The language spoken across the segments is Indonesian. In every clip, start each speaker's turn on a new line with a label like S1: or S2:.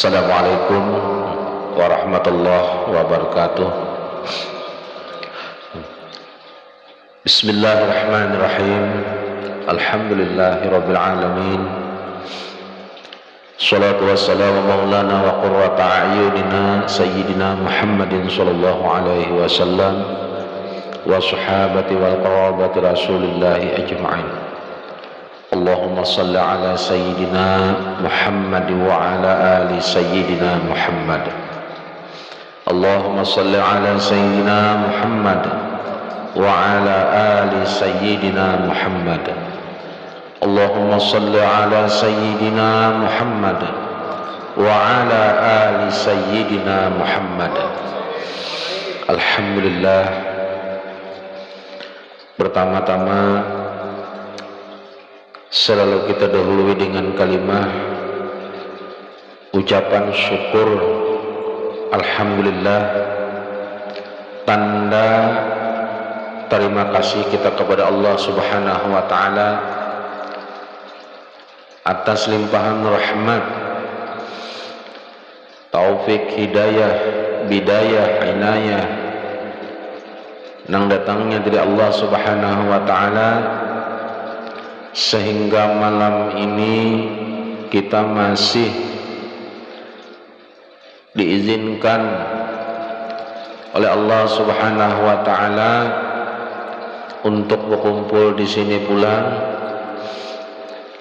S1: Assalamualaikum warahmatullahi wabarakatuh. Bismillahirrahmanirrahim. Alhamdulillahirabbil alamin. Shalatu wassalamu maulana wa qurrata a'yunina sayyidina Muhammadin sallallahu alaihi wasallam wa sahabati wal qarabati rasulillahi ajma'in. Allahumma salli ala sayyidina Muhammad wa ala ali sayyidina Muhammad. Allahumma salli ala sayyidina Muhammad wa ala ali sayyidina Muhammad. Allahumma salli ala sayyidina Muhammad wa ala ali sayyidina Muhammad. Alhamdulillah, pertama-tama selalu kita dahului dengan kalimah ucapan syukur alhamdulillah, tanda terima kasih kita kepada Allah Subhanahu wa taala atas limpahan rahmat, taufik, hidayah, bidayah, inayah nang datangnya dari Allah Subhanahu wa taala, sehingga malam ini kita masih diizinkan oleh Allah Subhanahu wa taala untuk berkumpul di sini pula.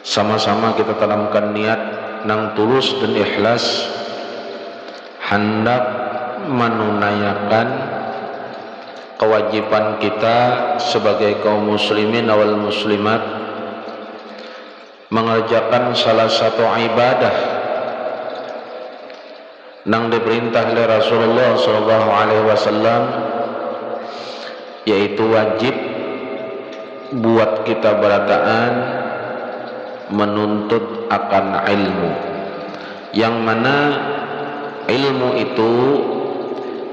S1: Sama-sama kita tanamkan niat nang tulus dan ikhlas hendak menunaikan kewajiban kita sebagai kaum muslimin wal muslimat, mengerjakan salah satu ibadah nang diperintah oleh Rasulullah sallallahu alaihi wasallam, yaitu wajib buat kita berataan menuntut akan ilmu, yang mana ilmu itu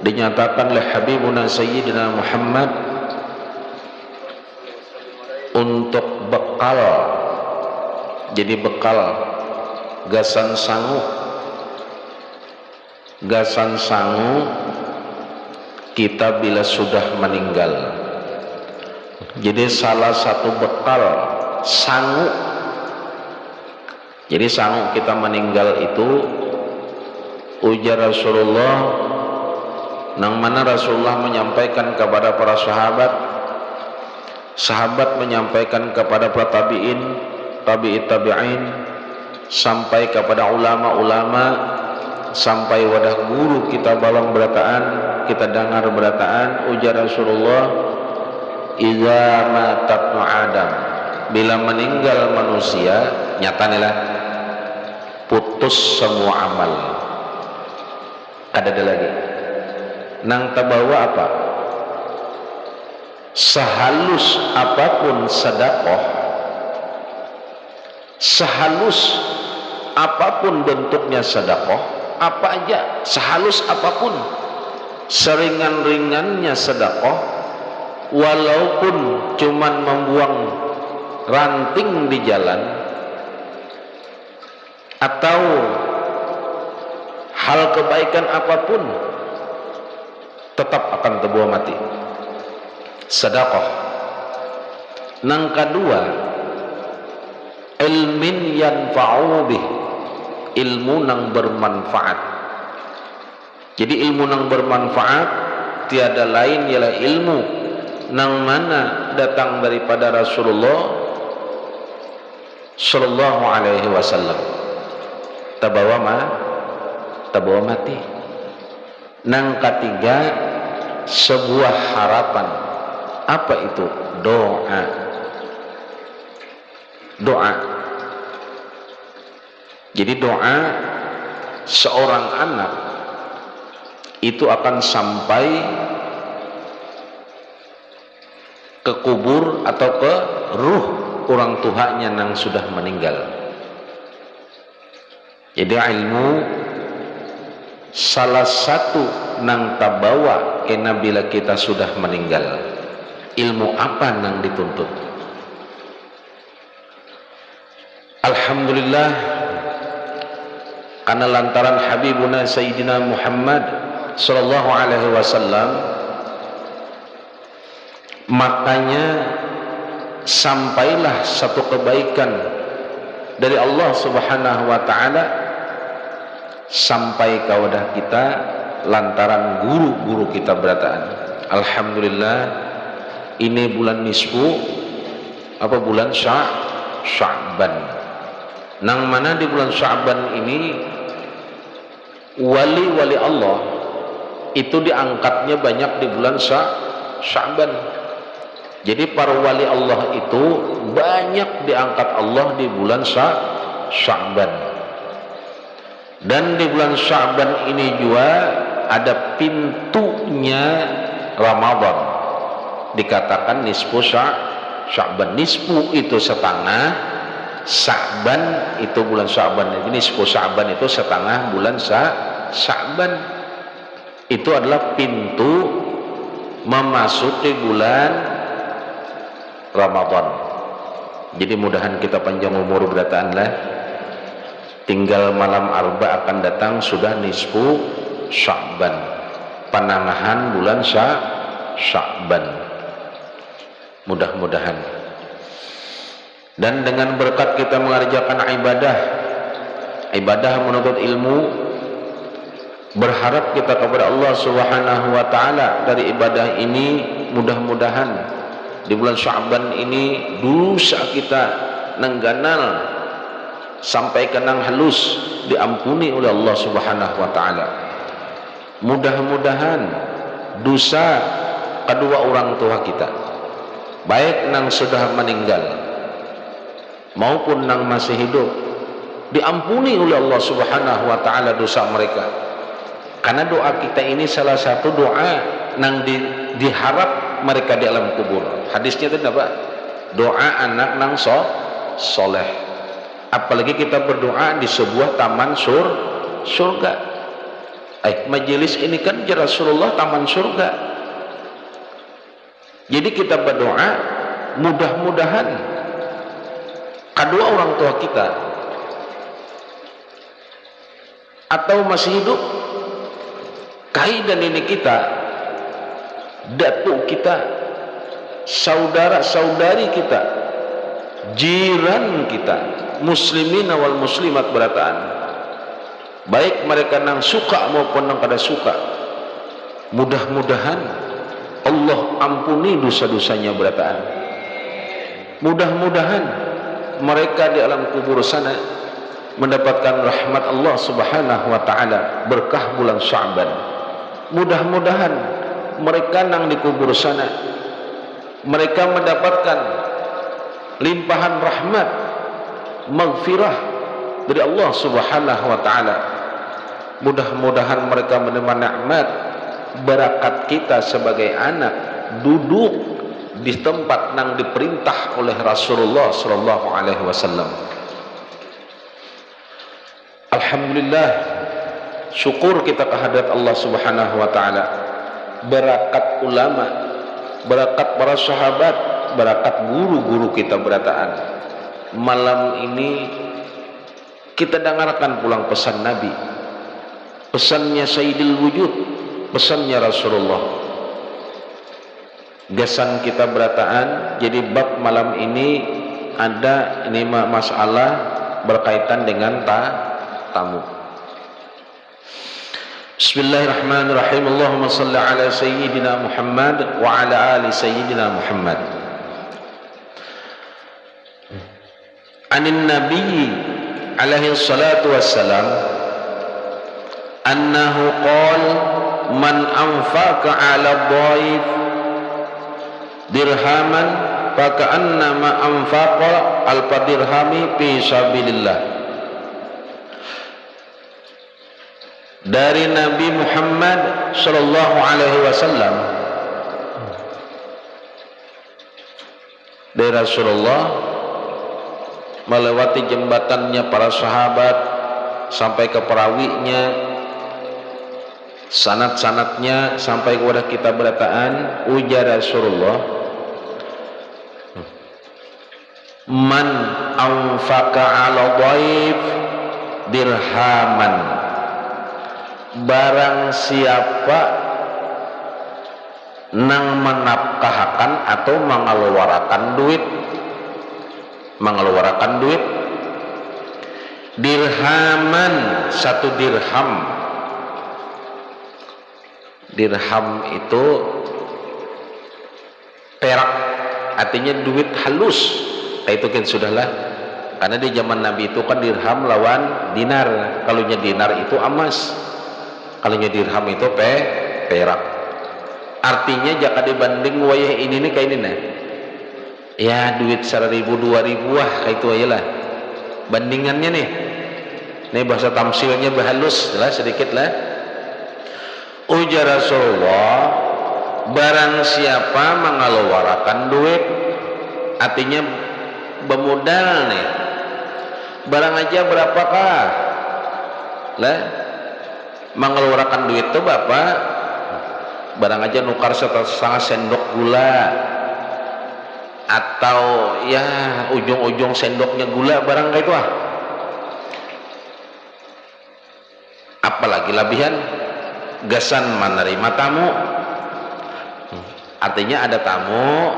S1: dinyatakan oleh Habibuna Sayyidina Muhammad untuk bekal. Jadi bekal, gasan sangu kita bila sudah meninggal. Jadi salah satu bekal sangu. Jadi sangu kita meninggal itu, ujar Rasulullah, nang mana Rasulullah menyampaikan kepada para sahabat menyampaikan kepada para tabi'in, tabi'in, sampai kepada ulama-ulama, sampai wadah guru kita bawang berataan, kita dengar berataan, ujar Rasulullah, idza matat Adam, bila meninggal manusia, nyatanilah putus semua amal. Ada lagi nang tabawa apa, sehalus apapun sedekah, sehalus apapun bentuknya sedekah, apa aja, sehalus apapun, seringan-ringannya sedekah, walaupun cuman membuang ranting di jalan atau hal kebaikan apapun, tetap akan terbawa mati sedekah. Nang kedua, ilmin yanfa'u bih, ilmu nang bermanfaat. Jadi ilmu nang bermanfaat tiada lain ialah ilmu nang mana datang daripada Rasulullah sallallahu alaihi wasallam, tabawa mati. Nang ketiga, sebuah harapan. Apa itu? Doa. Jadi doa seorang anak itu akan sampai ke kubur atau ke ruh orang tuanya yang sudah meninggal. Jadi ilmu salah satu nang tabawa kena bila kita sudah meninggal. Ilmu apa nang dituntut? Alhamdulillah, karena lantaran Habibuna Sayyidina Muhammad sallallahu alaihi wasallam, makanya sampailah satu kebaikan dari Allah Subhanahu wa taala sampai kepada kita lantaran guru-guru kita berataan. Alhamdulillah, ini bulan nisfu apa bulan Sya'ban. Nang mana di bulan Sya'ban ini wali-wali Allah itu diangkatnya banyak di bulan Sya'ban. Jadi para wali Allah itu banyak diangkat Allah di bulan Sya'ban. Dan di bulan Sya'ban ini juga ada pintunya Ramadan. Dikatakan nisfu Sya'ban. Nisfu itu setengah, Sya'ban itu bulan Sya'ban. Ini nisfu Sya'ban itu setengah bulan Sya'ban. Itu adalah pintu memasuki bulan Ramadan. Jadi mudahan kita panjang umur berataanlah. Tinggal malam arba akan datang sudah nisfu Sya'ban, penangahan bulan Sya'ban. Mudah-mudahan. Dan dengan berkat kita mengerjakan ibadah menuntut ilmu, berharap kita kepada Allah Subhanahu wa taala dari ibadah ini, mudah-mudahan di bulan Sya'ban ini dosa kita nengganal sampai kenang halus diampuni oleh Allah Subhanahu wa taala. Mudah-mudahan dosa kedua orang tua kita, baik nang sudah meninggal maupun nang masih hidup, diampuni oleh Allah Subhanahu wa taala dosa mereka. Karena doa kita ini salah satu doa nang diharap mereka di alam kubur. Hadisnya itu apa? Doa anak nang soleh. Apalagi kita berdoa di sebuah taman surga. Majelis ini kan ya Rasulullah taman surga. Jadi kita berdoa mudah-mudahan kedua orang tua kita atau masih hidup, kai dan nenek kita, datuk kita, saudara-saudari kita, jiran kita, muslimin wal muslimat berataan, baik mereka nang suka maupun nang kada suka, mudah-mudahan Allah ampuni dosa-dosanya berataan. Mudah-mudahan mereka di alam kubur sana mendapatkan rahmat Allah Subhanahu wa taala berkah bulan Sya'ban. Mudah-mudahan mereka nang di kubur sana mereka mendapatkan limpahan rahmat, maghfirah dari Allah Subhanahu wa taala. Mudah-mudahan mereka menerima nikmat barakat kita sebagai anak duduk di tempat nang diperintah oleh Rasulullah sallallahu alaihi wasallam. Alhamdulillah, syukur kita kehadirat Allah Subhanahu wa taala. Barakat ulama, barakat para sahabat, barakat guru-guru kita berataan. Malam ini kita dengarkan pulang pesan Nabi, pesannya Sayyidil Wujud, pesannya Rasulullah. Gasan kita berataan. Jadi bab malam ini ada ini masalah berkaitan dengan tamu. Bismillahirrahmanirrahim. Allahumma salli ala Sayyidina Muhammad wa ala ali Sayyidina Muhammad. Anin Nabi alaihi salatu wassalam annahu qala man anfaqa ala dhaif dirhaman faka'annama anfaqa alfa dirhami fi sabilillah. Dari Nabi Muhammad sallallahu alaihi wasallam, dari Rasulullah melewati jembatannya para sahabat sampai ke perawinya, sanad-sanadnya sampai kepada kita berataan, ujar Rasulullah, man anfaqa ala dhaif dirhaman, barang siapa nang menafkahkan atau mengeluarkan duit dirhaman, satu dirham. Dirham itu perak, artinya duit halus. Itu kan sudahlah, karena di zaman Nabi itu kan dirham lawan dinar. Kalau dinar itu emas, kalau dirham itu perak. Artinya jika dibanding wayah ini nih kayak ini nah, ya duit 1.000 2.000 kayak itu aja lah bandingannya nih. Ini bahasa tamsilnya bahalus lah sedikit lah. Ujar Rasulullah, barang siapa mengeluarkan duit, artinya bermodal nih, barang aja berapakah lah mengeluarkan duit tuh bapak, barang aja nukar setengah sendok gula atau ya ujung-ujung sendoknya gula, barang kayak itu apalagi labihan gasan menerima tamu. Artinya ada tamu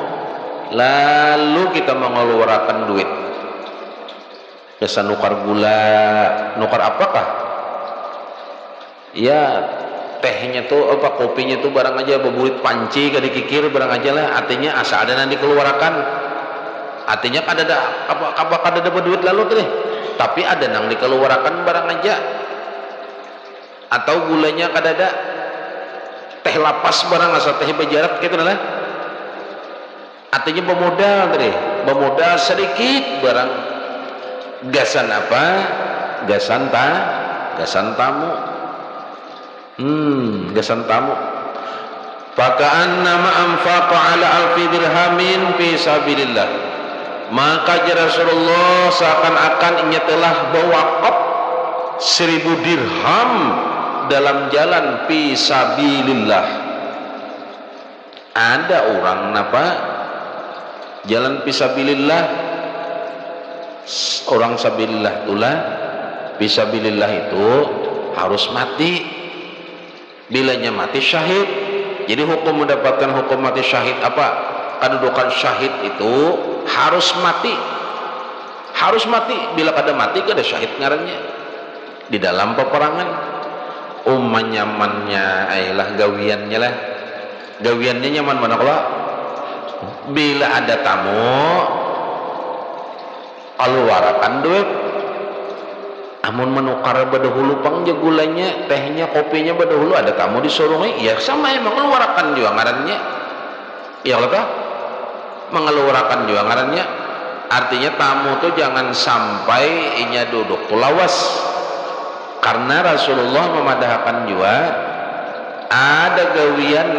S1: lalu kita mengeluarkan duit, biasa nukar gula, nukar apakah ya tehnya tuh apa kopinya tuh barang aja beburit panci gak dikikir barang aja lah. Artinya asal ada nanti keluarkan, artinya kada ada apa kada dapat duit lalu tuh tapi ada nang dikeluarkan barang aja. Atau gulanya kada ada, teh lapas barang asal teh bejarak gitu lah. Artinya bermodal tadi, bermodal sedikit barang gasan apa, gasan tamu. Gasan tamu. Fakaan nama anfaqa ala alfi dirhamin fi sabilillah. Maka Rasulullah seakan-akan ia telah berwakaf 1.000 dirham dalam jalan fi sabilillah. Ada orang napa jalan fi sabilillah, orang sabilillah itulah, fi sabilillah itu harus mati. Bilanya mati syahid. Jadi hukum mendapatkan hukum mati syahid apa? Kedudukan syahid itu harus mati. Harus mati. Bila kada mati kada syahid ngarannya. Di dalam peperangan nyamannya ayolah gawiannya lah. Gawiannya nyaman mana kalau bila ada tamu keluarkan duit, amun menukar badahulu pangja gulanya, tehnya, kopinya badahulu ada tamu disuruh, ya sama emang mengeluarkan juga ngarannya. Ya Allah, mengeluarkan juga ngarannya. Artinya tamu tuh jangan sampai inya duduk tuh lawas. Karena Rasulullah memadahkan juga ada gawian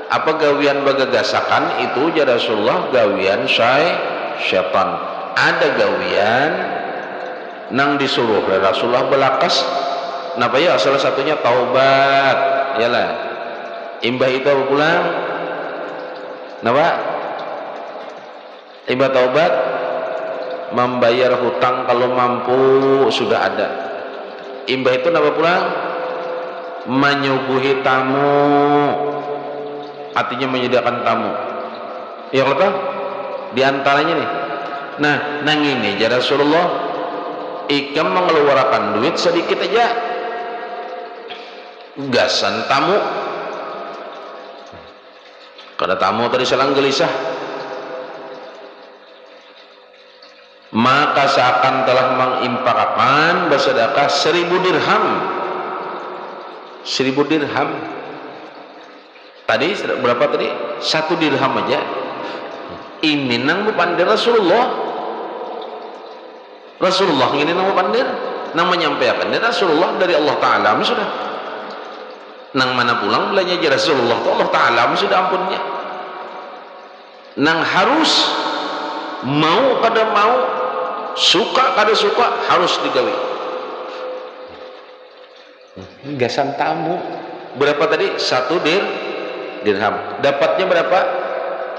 S1: apa gawian bagagasakan itu jadi Rasulullah gawian syaitan. Ada gawian nang disuruh Rasulullah belakas napa ya salah satunya taubat yalah. Imbah itu apa pulang napa imbah taubat membayar hutang kalau mampu sudah ada. Imbah itu napa pulang menyuguhi tamu, artinya menyediakan tamu. Ya Allah di antaranya nih. Nah, nang ini ya Rasulullah ikam mengeluarkan duit sedikit aja gasan tamu. Kada tamu tadi selang gelisah, maka seakan telah mengimpakkan bersedekah 1.000 dirham. 1.000 dirham tadi berapa tadi? 1 dirham aja. Ini nang bupandir Rasulullah ini nang bupandir nang menyampaikan dari Rasulullah dari Allah Ta'ala sudah. Nang mana pulang belanja aja Rasulullah itu Allah Ta'ala sudah ampunnya. Nang harus mau kada mau, suka kada suka harus digawi. Gasan tamu berapa tadi? 1 dirham. Dapatnya berapa?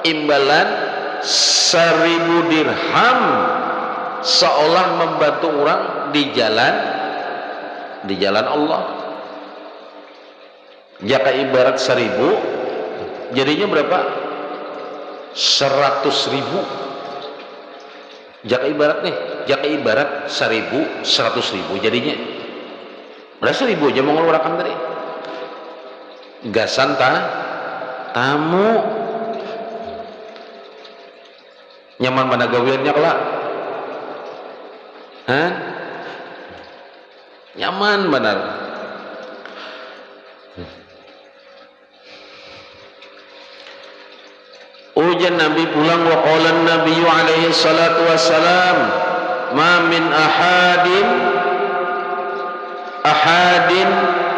S1: Imbalan 1.000 dirham seolah membantu orang di jalan Allah. Jika ibarat 1000, jadinya berapa? 100.000. Jika ibarat 1000, 100.000 jadinya. Berapa 1000 aja mau ngeluarkan tadi. Gasan tamu. Nyaman mana gawiannya kelak? Hah? Nyaman benar. Ujian Nabi pulang wa qala Nabi alaihi salatu wassalam ma min ahadin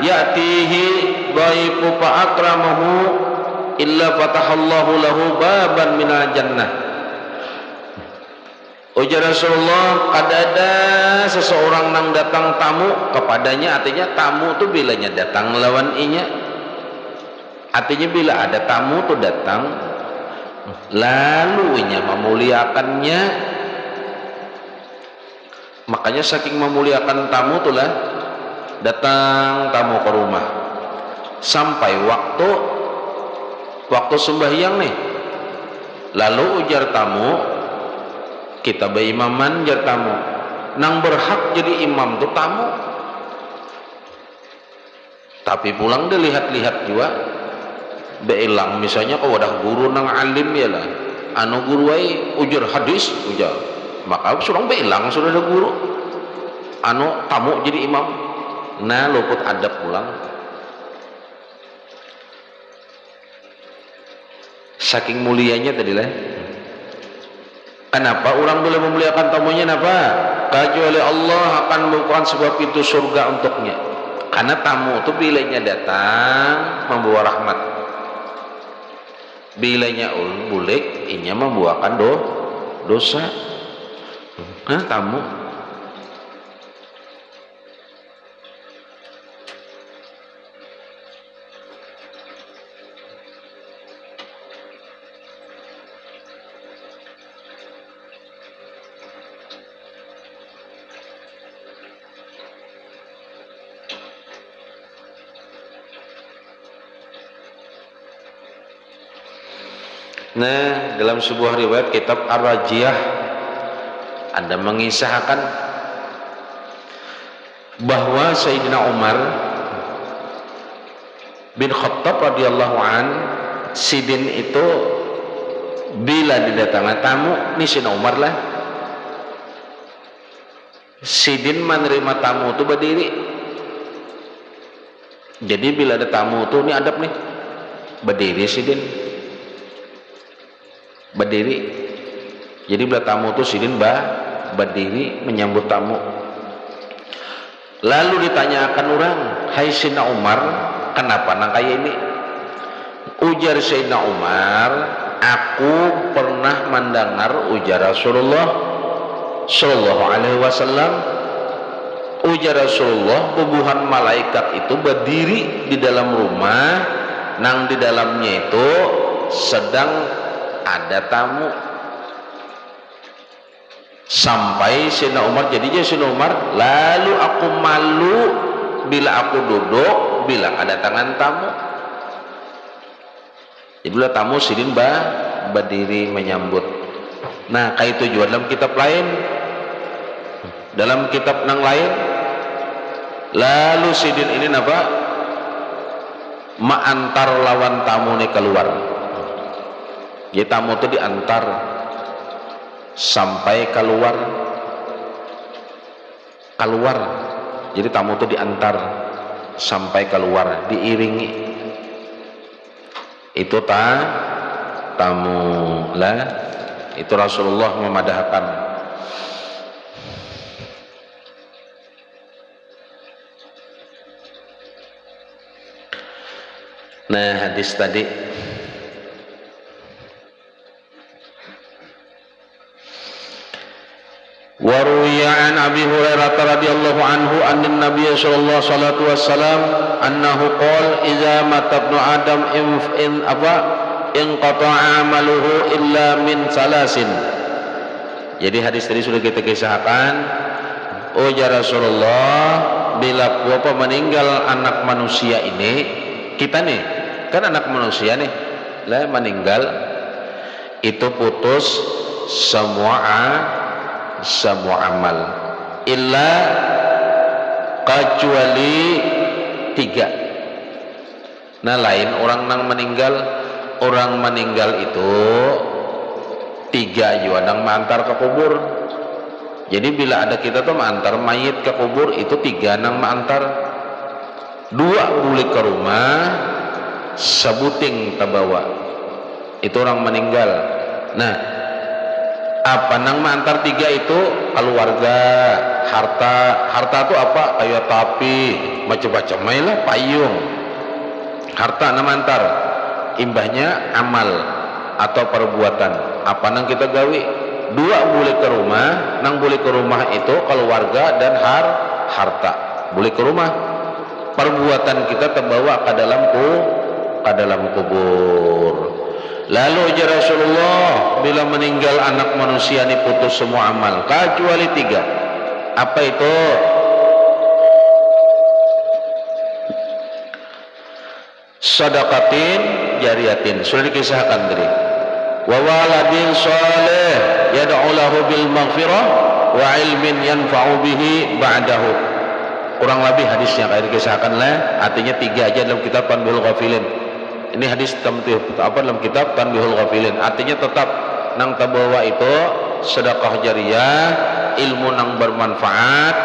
S1: ya'tihi dhaifu fa akramahu illa fatahallahu lahu baban minal jannah. Ujar Rasulullah, ada seseorang nang datang tamu kepadanya, artinya tamu tuh bilanya datang lawan inya, artinya bila ada tamu tuh datang lalu inya memuliakannya, makanya saking memuliakan tamu tuh lah datang tamu ke rumah sampai waktu sembahyang nih, lalu ujar tamu, kita berimaman jar tamu, nang berhak jadi imam tuh tamu, tapi pulang dia lihat-lihat juga beilang, misalnya kalau wadah guru nang alim ya lah, anu guru ay ujar hadis ujar, maka surang beilang sudah ada guru, anu tamu jadi imam, nah luput adab pulang. Saking mulianya tadi lah. Kenapa orang boleh memuliakan tamunya? Kenapa? Kecuali Allah akan membukakan sebuah pintu surga untuknya. Karena tamu itu bilanya datang membawa rahmat, bilanya bulik inya membuahkan dosa. Nah, tamu. Nah, dalam sebuah riwayat kitab Ar-Rajiyah ada mengisahkan bahwa Sayyidina Umar bin Khattab radhiyallahu an, sidin itu bila didatangi tamu, ini Sayyidina Umar lah, sidin menerima tamu itu berdiri. Jadi bila ada tamu itu, ini adab nih, berdiri sidin, berdiri. Jadi bila tamu itu sidin berdiri menyambut tamu. Lalu ditanyakan orang, hai Sayyidina Umar, kenapa nang kayak ini? Ujar Sayyidina Umar, aku pernah mendengar ujar Rasulullah sallallahu alaihi wasallam, ujar Rasulullah, bubuhan malaikat itu berdiri di dalam rumah, nang di dalamnya itu sedang ada tamu. Sampai Sayyidina Umar, jadinya Sayyidina Umar, lalu aku malu bila aku duduk bila ada tangan tamu. Jadi bila tamu sidin berdiri menyambut. Nah, kayak itu juga dalam kitab lain, dalam kitab nang lain, lalu sidin ini apa? Ma'antar lawan tamu nih keluar. Jadi tamu itu diantar sampai keluar. Jadi tamu itu diantar sampai keluar, diiringi. Itu tamu lah. Itu Rasulullah memadahkan. Nah, hadis tadi waruya an Abi Hurairah radhiyallahu anhu anna Nabiy sallallahu alaihi wasallam annahu qala idza mata ibnu adam in qata'a amaluhu illa min salasin Jadi hadis tadi sudah kita kisahkan. Oh ya Rasulullah, bila apa meninggal anak manusia ini, kita nih kan anak manusia nih, lah meninggal itu putus semua amal, illa kecuali 3. Nah lain orang meninggal itu 3 juga nang mengantar ke kubur. Jadi bila ada kita tuh mengantar mayit ke kubur itu 3 nang mengantar, 2 balik ke rumah, sebuting terbawa. Itu orang meninggal. Nah, apa nang mengantar 3 itu? Keluarga, harta itu apa? Kayak tapi, macam-macam lah, payung. Harta nang mengantar. Imbahnya amal atau perbuatan. Apa nang kita gawe? 2 boleh ke rumah, nang boleh ke rumah itu keluarga dan harta boleh ke rumah. Perbuatan kita terbawa ke dalam kubur. Lalu ya Rasulullah, bila meninggal anak manusia ini putus semua amal kecuali 3. Apa itu? Sadaqatin jariyatin, sudah dikisahkan tadi. Wa waladin salih yad'u lahu bil maghfirah wa ilmin yanfa'u bihi ba'dahu. Kurang lebih hadisnya kayak dikisahkan lah, artinya 3 aja dalam kitab Tanbihul Ghafilin. Ini hadis dalam kitab Tanbihul Ghafilin. Artinya tetap nang tabawa itu sedekah jariyah, ilmu nang bermanfaat,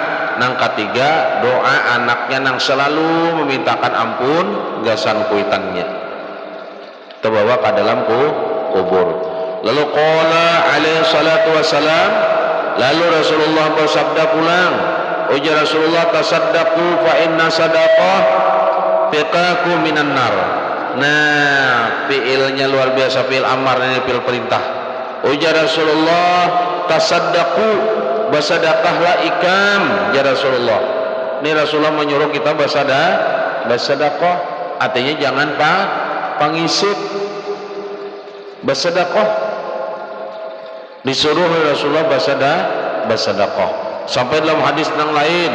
S1: nang ketiga doa anaknya nang selalu memintakan ampun gasan kuitannya terbawa ke dalam kubur. Lalu qala alaihi salatu wassalam, lalu Rasulullah bersabda pulang, oh ya Rasulullah, tasaddaqu fa inna sadaqah fiqaku minan nar. Nah, fiilnya luar biasa, fiil amar, ini fiil perintah. Oh ya Rasulullah, tasaddaqu, bersedekahlah ikam ya Rasulullah. Ini Rasulullah menyuruh kita bersedekah, artinya jangan pangisip, bersedekah. Disuruh Rasulullah bersedekah. Sampai dalam hadis yang lain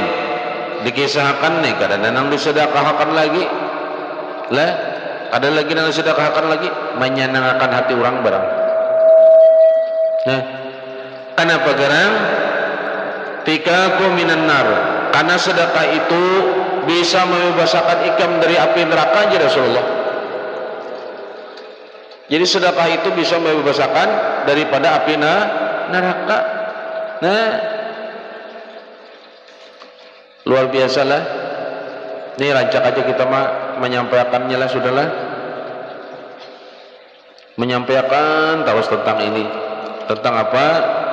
S1: dikisahkan nih, kadang-kadang disedekahkan lagi lah, ada lagi yang disedekahkan lagi, menyenangkan hati orang barang. Nah, kenapa garang? Tikaku minan nar, karena sedekah itu bisa membebaskan ikam dari api neraka aja Rasulullah. Jadi sedekah itu bisa membebaskan daripada api neraka. Nah, luar biasa lah. Ini rancak aja kita menyampaikannya lah, sudahlah. Menyampaikan terus tentang ini. Tentang apa?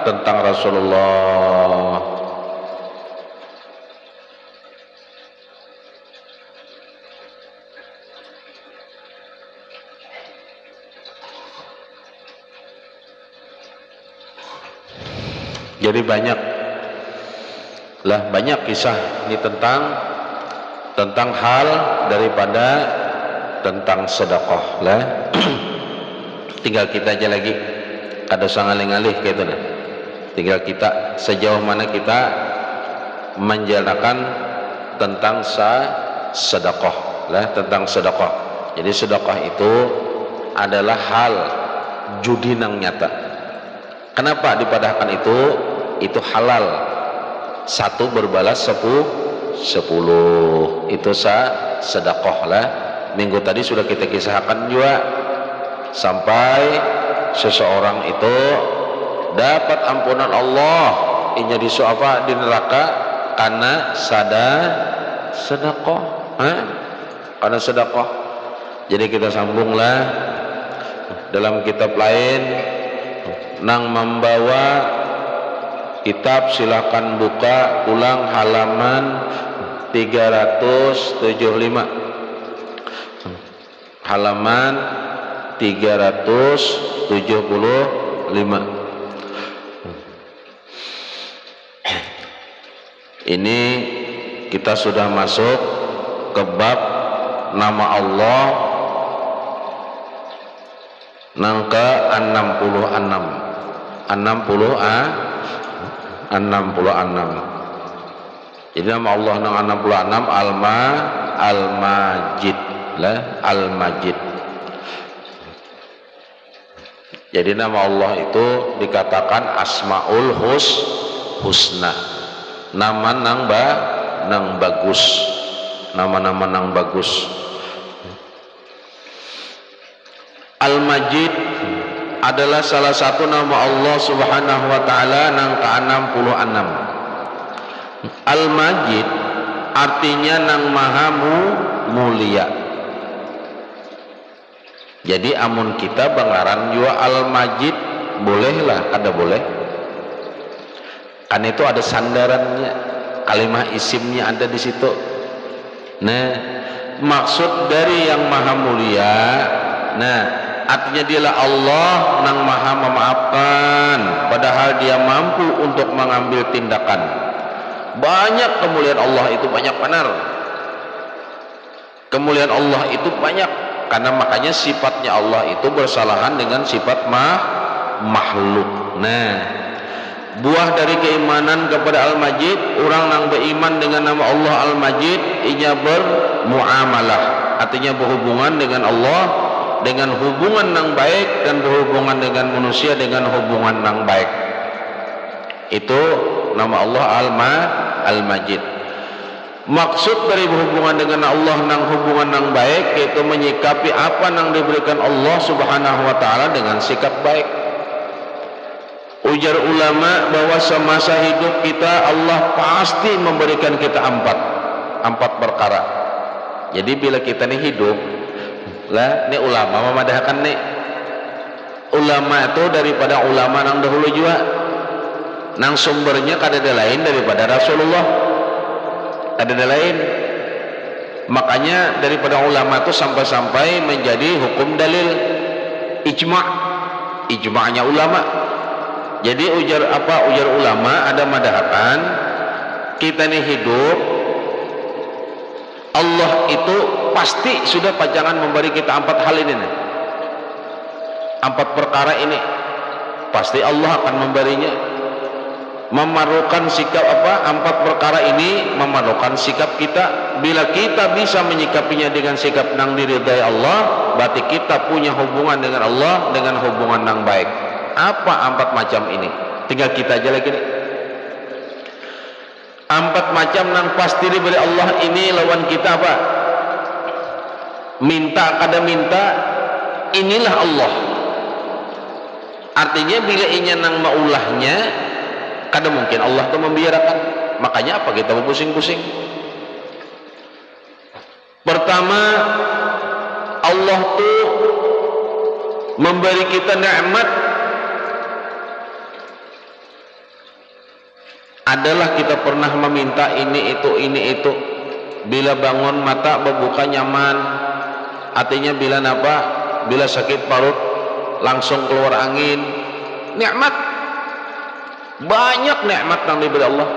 S1: Tentang Rasulullah. Jadi banyak kisah ini tentang hal daripada tentang sedekah lah. Tinggal kita aja lagi kada sangalih-alih kayak itu nah. Tinggal kita sejauh mana kita menjalankan tentang sedekah lah, tentang sedekah. Jadi sedekah itu adalah hal judi nang nyata. Kenapa dipadahkan itu? Itu halal. 1 berbalas 10. Itu sedekah lah. Minggu tadi sudah kita kisahkan juga, sampai seseorang itu dapat ampunan Allah inya di neraka karena sedekah. Karena sedekah. Jadi kita sambunglah dalam kitab lain nang membawa kitab, silakan buka ulang halaman 375, halaman 375. Ini kita sudah masuk ke bab nama Allah nang ke 66. 66. Jadi nama Allah nang 66 Al-Majid lah, Al-Majid. Jadi nama Allah itu dikatakan Asmaul Husna, nama nang bagus, nama-nama nang bagus. Al-Majid adalah salah satu nama Allah Subhanahu wa taala nang ke-66. Al-Majid artinya nang maha mulia. Jadi amun kita bangaran jua Al-Majid bolehlah, ada boleh. Kan itu ada sandarannya, kalimat isimnya ada di situ. Nah, maksud dari yang maha mulia, nah artinya dialah Allah nang maha memaafkan, padahal dia mampu untuk mengambil tindakan. Banyak kemuliaan Allah itu, banyak benar. Kemuliaan Allah itu banyak, karena makanya sifatnya Allah itu bersalahan dengan sifat makhluk. Nah, buah dari keimanan kepada Al-Majid, orang yang beriman dengan nama Allah Al-Majid, ia bermuamalah, artinya berhubungan dengan Allah dengan hubungan yang baik, dan berhubungan dengan manusia dengan hubungan yang baik. Itu nama Allah Al-Majid. Maksud dari berhubungan dengan Allah nang hubungan nang baik, yaitu menyikapi apa nang diberikan Allah Subhanahu wa taala dengan sikap baik. Ujar ulama bahwa semasa hidup kita Allah pasti memberikan kita empat perkara. Jadi bila kita nih hidup lah, ini ulama memadahkan nih, ulama itu daripada ulama nang dahulu juga, nang sumbernya kadada lain daripada Rasulullah, kadada lain. Makanya daripada ulama itu sampai-sampai menjadi hukum dalil ijma'nya ulama. Jadi ujar ulama ada madahkan kita nih hidup, Allah itu pasti sudah pajangan memberi kita 4 hal ini nih. 4 perkara ini pasti Allah akan memberinya. Memerlukan sikap 4 perkara ini memerlukan sikap kita. Bila kita bisa menyikapinya dengan sikap nang diridai Allah, berarti kita punya hubungan dengan Allah dengan hubungan nang baik. Apa 4 macam ini? Tinggal kita aja lagi nih. 4 macam nang pasti diberi Allah ini lawan kita apa? Minta kada minta, inilah Allah. Artinya bila inya nang maulahnya, kada mungkin Allah tuh membiarkan. Makanya apa kita mau pusing-pusing? Pertama, Allah tuh memberi kita nikmat adalah kita pernah meminta ini itu. Bila bangun mata berbuka nyaman, artinya bila napa, bila sakit parut langsung keluar angin. Nikmat, banyak nikmat yang diberi Allah.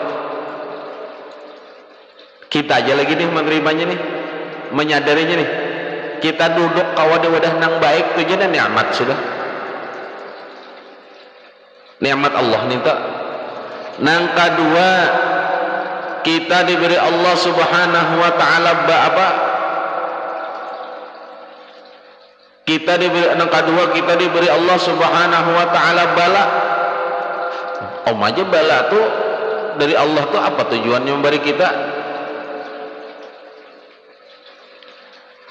S1: Kita aja lagi nih menerimanya nih, menyadarinya nih. Kita duduk kawa di wadah nang baik tuh jadi nikmat sudah. Nikmat Allah nih tak. Nang kedua, kita diberi Allah Subhanahu wa taala apa? Nang kedua kita diberi Allah Subhanahu wa taala bala. Aja bala tuh dari Allah tuh apa tujuannya memberi kita?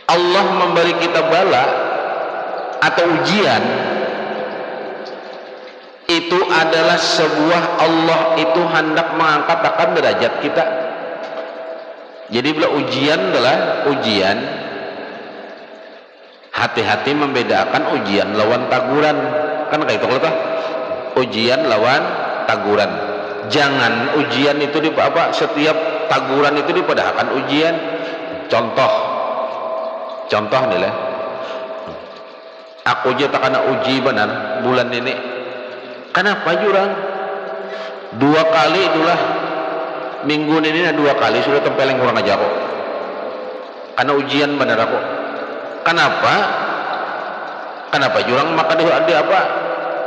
S1: Allah memberi kita bala atau ujian itu adalah sebuah Allah itu hendak mengangkat akan derajat kita. Jadi bila ujian adalah ujian, hati-hati membedakan ujian lawan taguran. Kan kayak itu kalau ujian lawan taguran. Jangan ujian itu setiap taguran itu dipadahkan ujian. Contoh nih lah, aku aja tak kena uji benar bulan ini. Kenapa jurang? 2 kali itulah minggu ini 2 kali sudah tempeleng kurang aja kok. Karena ujian benar aku. Kenapa jurang maka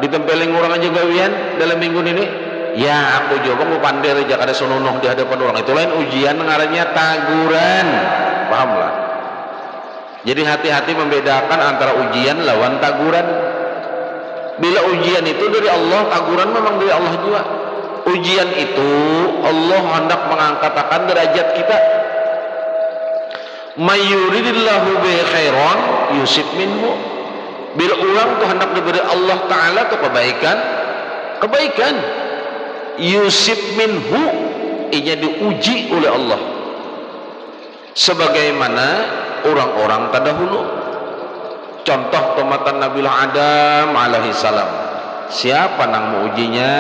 S1: ditempeleng kurang aja gawian dalam minggu ini? Ya aku coba mau pandai aja kada sononoh di hadapan orang, itu lain ujian, ngarannya taguran, pahamlah. Jadi hati-hati membedakan antara ujian lawan taguran. Bila ujian itu dari Allah, taguran memang dari Allah juga. Ujian itu Allah hendak mengangkatkan derajat kita. Mayuridillahu bi khairan yusib minhu. Bila orang tuh hendak diberi Allah Ta'ala tuh kebaikan yusib minhu, inya diuji oleh Allah sebagaimana orang-orang terdahulu. Contoh tomatan Nabi Adam alaihi salam, siapa nang mau ujinya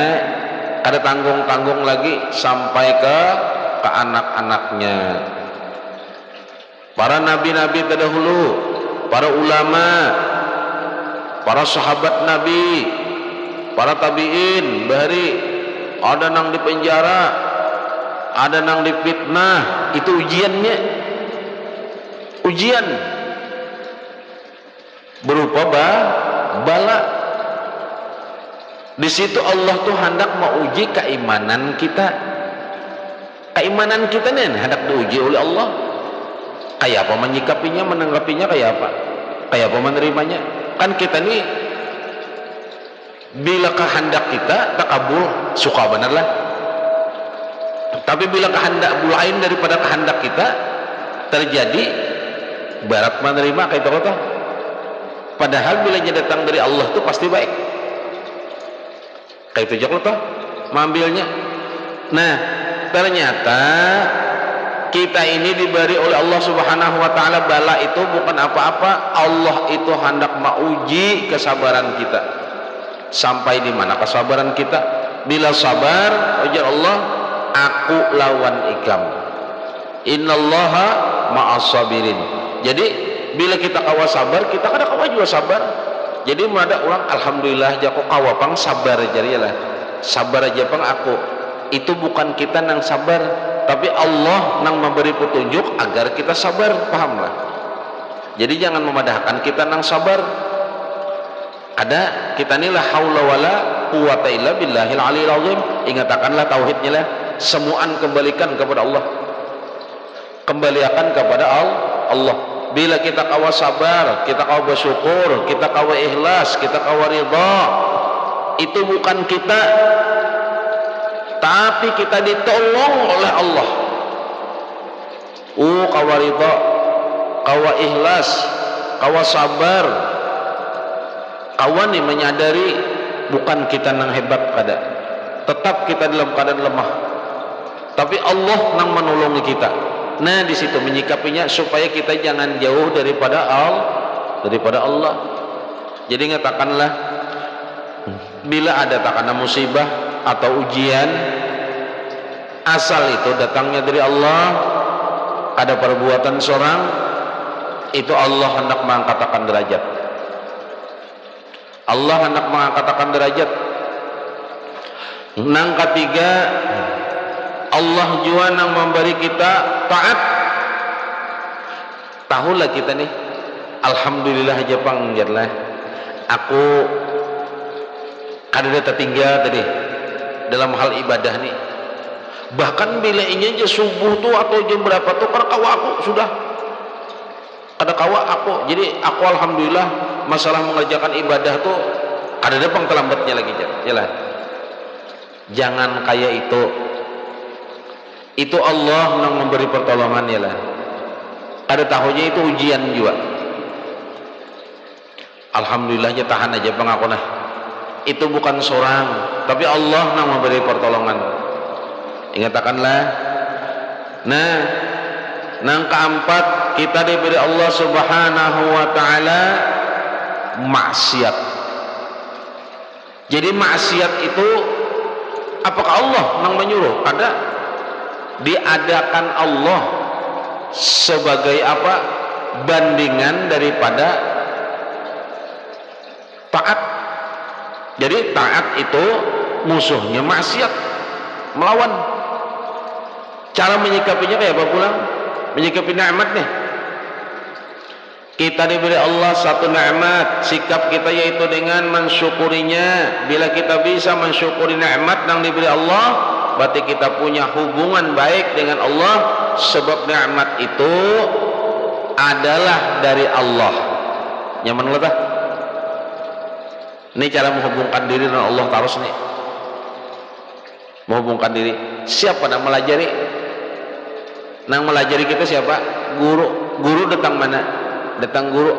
S1: kada tanggung-tanggung lagi sampai ke anak-anaknya. Para nabi-nabi terdahulu, para ulama, para sahabat Nabi, para tabi'in, bahari ada nang di penjara, ada nang difitnah, itu ujiannya. Ujian berupa bala. Di situ Allah tuh hendak menguji keimanan kita. Keimanan kita nih hendak diuji oleh Allah. Kayak apa menyikapinya, menanggapinya, kayak apa menerimanya. Kan kita nih bila kehendak kita takabul, suka benar lah. Tapi bila kehendak lain daripada kehendak kita terjadi, barat menerima kayak itu kata. Padahal bila nya datang dari Allah tuh pasti baik. Kayak itu aja kata mengambilnya. Nah, ternyata kita ini diberi oleh Allah Subhanahu wa taala bala itu bukan apa-apa. Allah itu hendak menguji kesabaran kita. Sampai di mana kesabaran kita? Bila sabar, ujar Allah, aku lawan ikam. Innallaha ma'as sabirin. Jadi bila kita kawa sabar, kita kada kawa juga sabar. Jadi ada orang alhamdulillah jago kawa pang sabar aja lah. Sabar aja pang aku. Itu bukan kita nang sabar, tapi Allah nang memberi petunjuk agar kita sabar, pahamlah. Jadi jangan memadahkan kita nang sabar. Ada kita ni la haula wala quwata illa billahil aliyil azim. Ingatkanlah tauhidnya lah. Semuaan kembalikan kepada Allah. Kembalikan kepada Allah. Bila kita kawa sabar, kita kawa bersyukur, kita kawa ikhlas, kita kawa ridha, itu bukan kita, tapi kita ditolong oleh Allah. Kawa ridha, kawa ikhlas, kawa sabar, kawan nih menyadari bukan kita nang hebat kada, tetap kita dalam keadaan lemah, tapi Allah nang menolongi kita. Nah di situ menyikapinya supaya kita jangan jauh daripada Allah. Jadi ngatakanlah bila ada takana musibah atau ujian, asal itu datangnya dari Allah, ada perbuatan seorang itu Allah hendak mengangkatkan derajat. Allah hendak mengangkatkan derajat. Nang ketiga, Allah juga nang memberi kita taat. Tahulah kita nih, alhamdulillah aja panggillah. Aku kada tertinggal tadi dalam hal ibadah nih. Bahkan bila ini aja subuh tuh atau jam berapa tuh kada kawa aku sudah. Kada kawa aku. Jadi aku alhamdulillah masalah mengerjakan ibadah tuh kada ada terlambatnya lagi jalan. Jangan kayak itu Allah yang memberi pertolongan ya lah. Ada tahunya itu ujian juga. Alhamdulillahnya tahan aja pengakuan. Itu bukan seorang, tapi Allah yang memberi pertolongan. Ingatkanlah. Nah, nang keempat kita diberi Allah Subhanahu wa taala maksiat. Jadi maksiat itu apakah Allah yang menyuruh? Ada. Diadakan Allah sebagai apa? Bandingan daripada taat. Jadi taat itu musuhnya maksiat, melawan. Cara menyikapinya kayak apa pulang? Menyikapi nikmat nih. Kita diberi Allah satu nikmat, sikap kita yaitu dengan mensyukurinya. Bila kita bisa mensyukuri nikmat yang diberi Allah, berarti kita punya hubungan baik dengan Allah, sebab nikmat itu adalah dari Allah. Nyaman lah tah? Ini cara menghubungkan diri dengan Allah terus nih. Menghubungkan diri. Siapa yang melajari? Nang melajari kita siapa? Guru. Guru datang mana? Datang guru.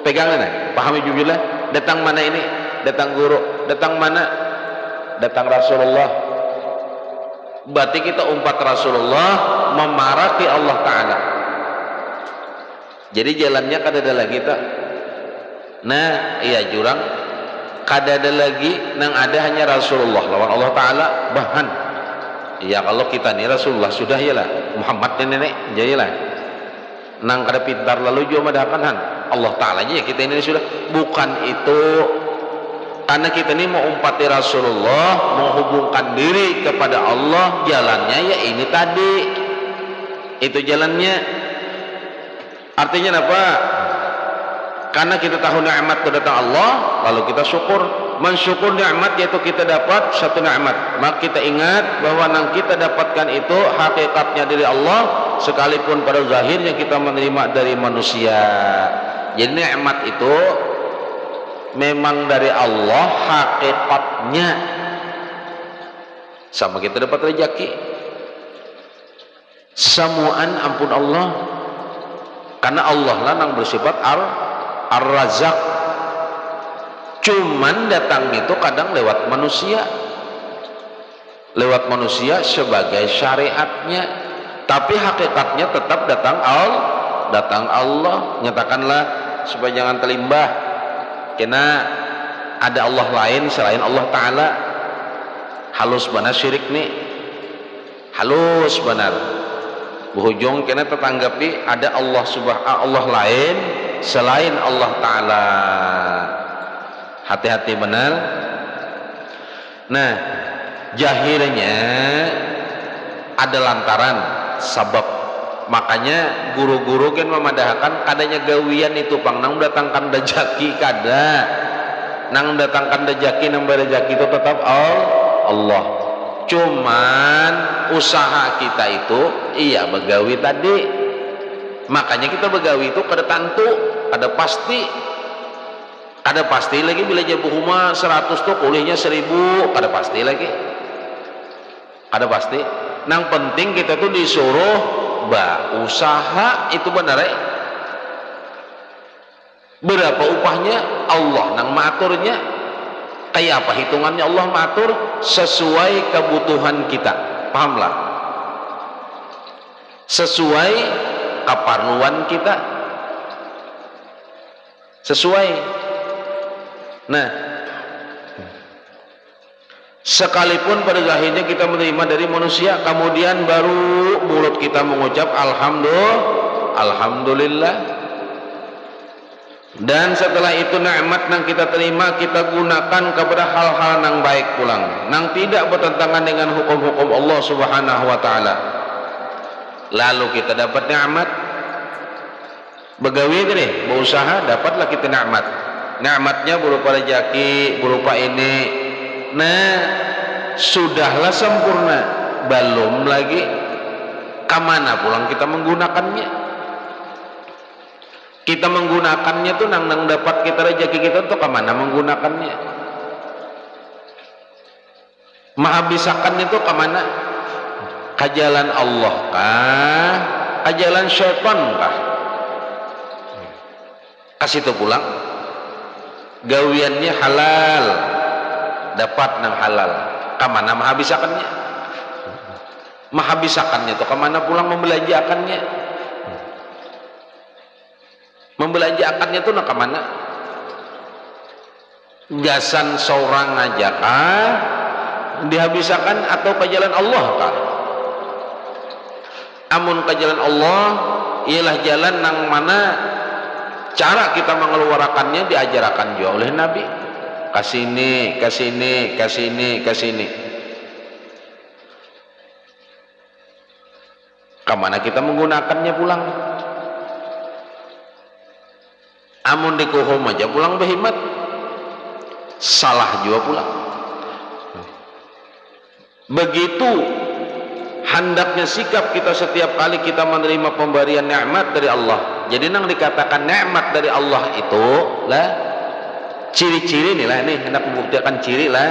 S1: Pegang mana? Pahami jubilah. Datang mana ini? Datang guru. Datang mana? Datang Rasulullah. Berarti kita umat Rasulullah memarati Allah Ta'ala. Jadi jalannya kadada lagi tak. Nah iya jurang kadada lagi nang ada hanya Rasulullah lawan Allah Ta'ala bahan. Iya kalau kita nih Rasulullah sudah yalah Muhammad nenek jayalah nang kada pintar lalu juga madahakan Allah Ta'ala aja ya kita ini sudah. Bukan itu, karena kita ini mau umpati Rasulullah, menghubungkan diri kepada Allah, jalannya ya ini tadi. Itu jalannya. Artinya apa? Karena kita tahu nikmat itu datang Allah, lalu kita syukur. Mensyukur nikmat yaitu kita dapat satu nikmat. Maka kita ingat bahwa yang kita dapatkan itu hakikatnya dari Allah, sekalipun pada zahirnya kita menerima dari manusia. Jadi nikmat itu memang dari Allah hakikatnya. Sama kita dapat rezeki. Semuaan ampun Allah. Karena Allah lah yang bersifat ar-razak. Cuman datang itu kadang lewat manusia. Lewat manusia sebagai syariatnya. Tapi hakikatnya tetap datang Allah. Nyatakanlah supaya jangan terlimbah. Karena ada Allah lain selain Allah Ta'ala. Halus benar syirik nih. Halus benar. Berhujung kena tertanggapi ada Allah lain selain Allah Ta'ala. Hati-hati benar. Nah jahirnya ada lantaran sabab. Makanya guru-guru kan memadahkan adanya gawian itu pang nang datangkan rezeki kada. Nang datangkan rezeki nang berezeki itu tetap Allah. Cuman usaha kita itu iya begawi tadi. Makanya kita begawi itu kada tentu, kada pasti. Kada pasti lagi bila jabu huma 100 tuh kuliahnya 1000, kada pasti lagi. Kada pasti. Nang penting kita tuh disuruh usaha itu benar ya. Berapa upahnya Allah nang maturnya. Kayak apa hitungannya Allah matur sesuai kebutuhan kita. Pahamlah? Sesuai keperluan kita. Sesuai. Nah, sekalipun pada zahirnya kita menerima dari manusia, kemudian baru mulut kita mengucap alhamdulillah. Dan setelah itu nikmat yang kita terima kita gunakan kepada hal-hal yang baik pulang, yang tidak bertentangan dengan hukum-hukum Allah Subhanahu wa Ta'ala. Lalu kita dapat nikmat, begawi nih, berusaha, dapatlah kita nikmat. Nikmatnya berupa rezeki, berupa ini. Nah, sudahlah sempurna, belum lagi kemana pulang kita menggunakannya. Kita menggunakannya tuh nang dapat kita rezeki kita tuh kemana menggunakannya? Menghabiskannya tuh kemana? Ke jalan Allah kah? Ke jalan syaitan kah? Kasih itu pulang. Gawiannya halal, dapat nang halal. Kemana menghabiskannya? Menghabiskannya tuh kemana pulang membelanjakannya? Membelanjakannya tuh nak kemana? Gasan seorang aja kah? Dihabiskan atau ke jalan Allah kah? Amun ke jalan Allah ialah jalan nang mana cara kita mengeluarkannya diajarkan juga oleh Nabi. Kasini, kasini, kasini, kasini. Kemana kita menggunakannya pulang? amun dikuhum aja pulang behimat salah juga pulang. Begitu hendaknya sikap kita setiap kali kita menerima pemberian nikmat dari Allah. Jadi nang dikatakan nikmat dari Allah itu lah ciri-ciri nih lah, nih hendak membuktikan ciri lah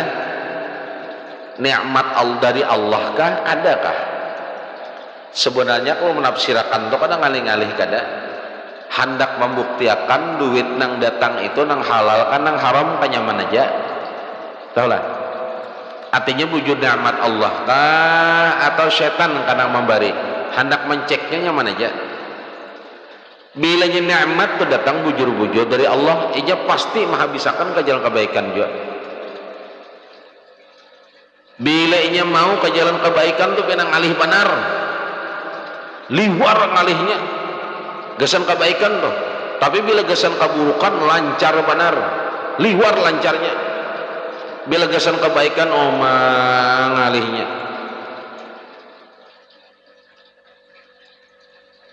S1: nikmat dari Allah kah, adakah? Sebenarnya kalau menafsirkan itu kadang ngalih-ngalih kada hendak membuktikan duit nang datang itu nang halal kan nang haram kan nyaman aja, tahu lah. Artinya wujud nikmat Allah kah atau setan kadang memberi, hendak menceknya nyaman aja. Bila nikmat itu datang bujur-bujur dari Allah, ia pasti maha bisakan ke jalan kebaikan juga. Bila ia mau ke jalan kebaikan tuh penang alih benar, liwar ngalihnya, gesan kebaikan tuh. Tapi bila gesan keburukan lancar benar, liwar lancarnya. Bila gesan kebaikan ngalihnya.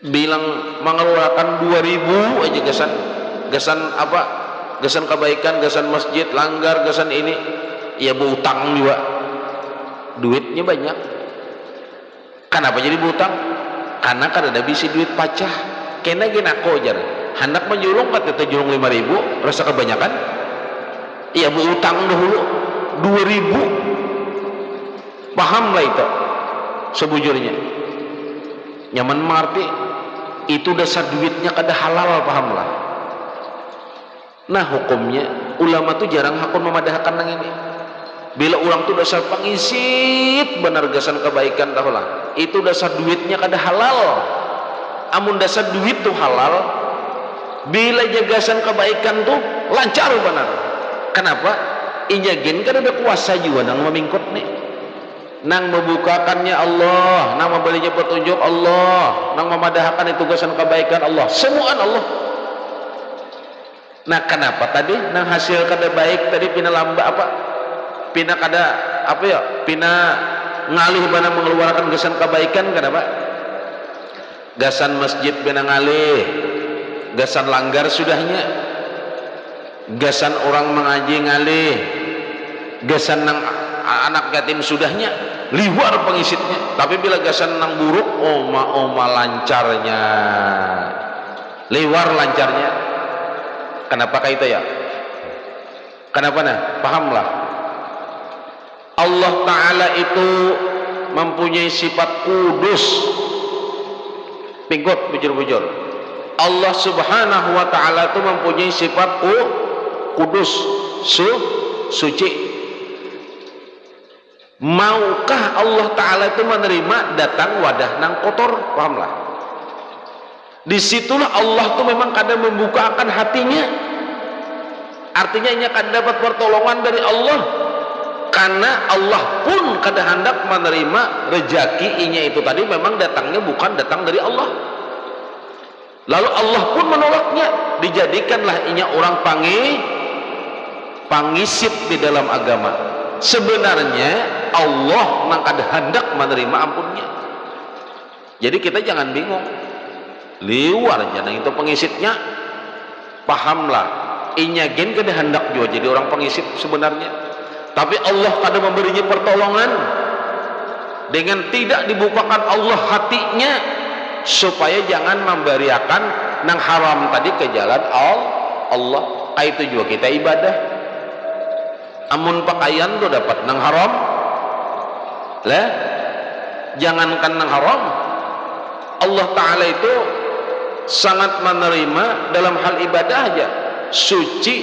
S1: Bilang mengeluarkan 2000 aja gesan apa, gesan kebaikan, gesan masjid, langgar, gesan ini, ya berutang juga, duitnya banyak. Kenapa jadi berutang? Karena kan ada bisi duit pacah, kena gini aku ajar hendak menjulung kata julung 5.000 rasa kebanyakan, iya berutang dahulu 2.000, paham lah itu sebujurnya nyaman mengerti itu dasar duitnya kada halal, paham lah. Nah hukumnya ulama tuh jarang hakun memadahkan yang ini. Bila orang tuh dasar pengisit benar gasan kebaikan tahu lah, itu dasar duitnya kada halal. Amun dasar duit tuh halal, bila jagasan kebaikan tuh lancar benar. Kenapa? Injagin kan ada kuasa juga nang memingkut nih, nang membukakannya Allah, nang memberinya petunjuk Allah, nang memadahkan itu tugasan kebaikan Allah, semua Allah. Nah kenapa tadi nang hasil kada baik tadi pina lamba apa, pina kada apa ya, pina ngalih bana mengeluarkan gasan kebaikan, kenapa? Gasan masjid pina ngalih, gasan langgar sudahnya, gasan orang mengaji ngalih, gasan nang anak yatim sudahnya, liwar pengisitnya. Tapi bila gasan nang buruk, oma lancarnya, liwar lancarnya. Kenapa kayak itu ya? Kenapa nah? Pahamlah. Allah Ta'ala itu mempunyai sifat kudus, pinggut bujur-bujur. Allah Subhanahu wa Ta'ala itu mempunyai sifat kudus, suci. Maukah Allah Ta'ala itu menerima datang wadah nang kotor? Pahamlah. Disitulah Allah tuh memang kadang membukakan hatinya. Artinya ia akan dapat pertolongan dari Allah, karena Allah pun kadang hendak menerima rejaki inya itu tadi memang datangnya bukan datang dari Allah. Lalu Allah pun menolaknya, dijadikanlah inya orang pangisit di dalam agama. Sebenarnya Allah nang kada hendak menerima ampunnya. Jadi kita jangan bingung, liwar jangan itu pengisitnya, pahamlah inya gen kada hendak juga jadi orang pengisit sebenarnya. Tapi Allah kada memberinya pertolongan dengan tidak dibukakan Allah hatinya supaya jangan memberiakan nang haram tadi ke jalan Allah. Itu juga kita ibadah. Amun pakaian tuh dapat nang haram lah, jangankan nang haram, Allah Ta'ala itu sangat menerima dalam hal ibadah aja, suci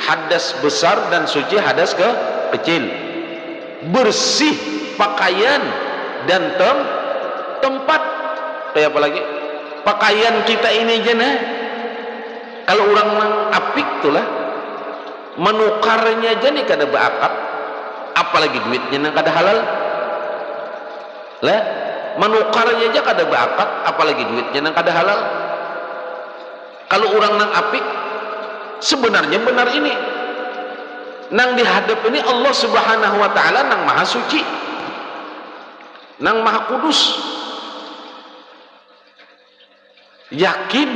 S1: hadas besar dan suci hadas kecil, bersih pakaian dan tempat. Kayak apa lagi pakaian kita ini aja nah, kalau orang nang apik tuh lah menukarnya aja nih kada berakad, apalagi duitnya nang kada halal lah, menukarnya aja kada berakad apalagi duitnya nang kada halal. Kalau orang nang apik sebenarnya benar ini nang dihadap ini Allah Subhanahu wa Ta'ala nang maha suci, nang maha kudus. Yakin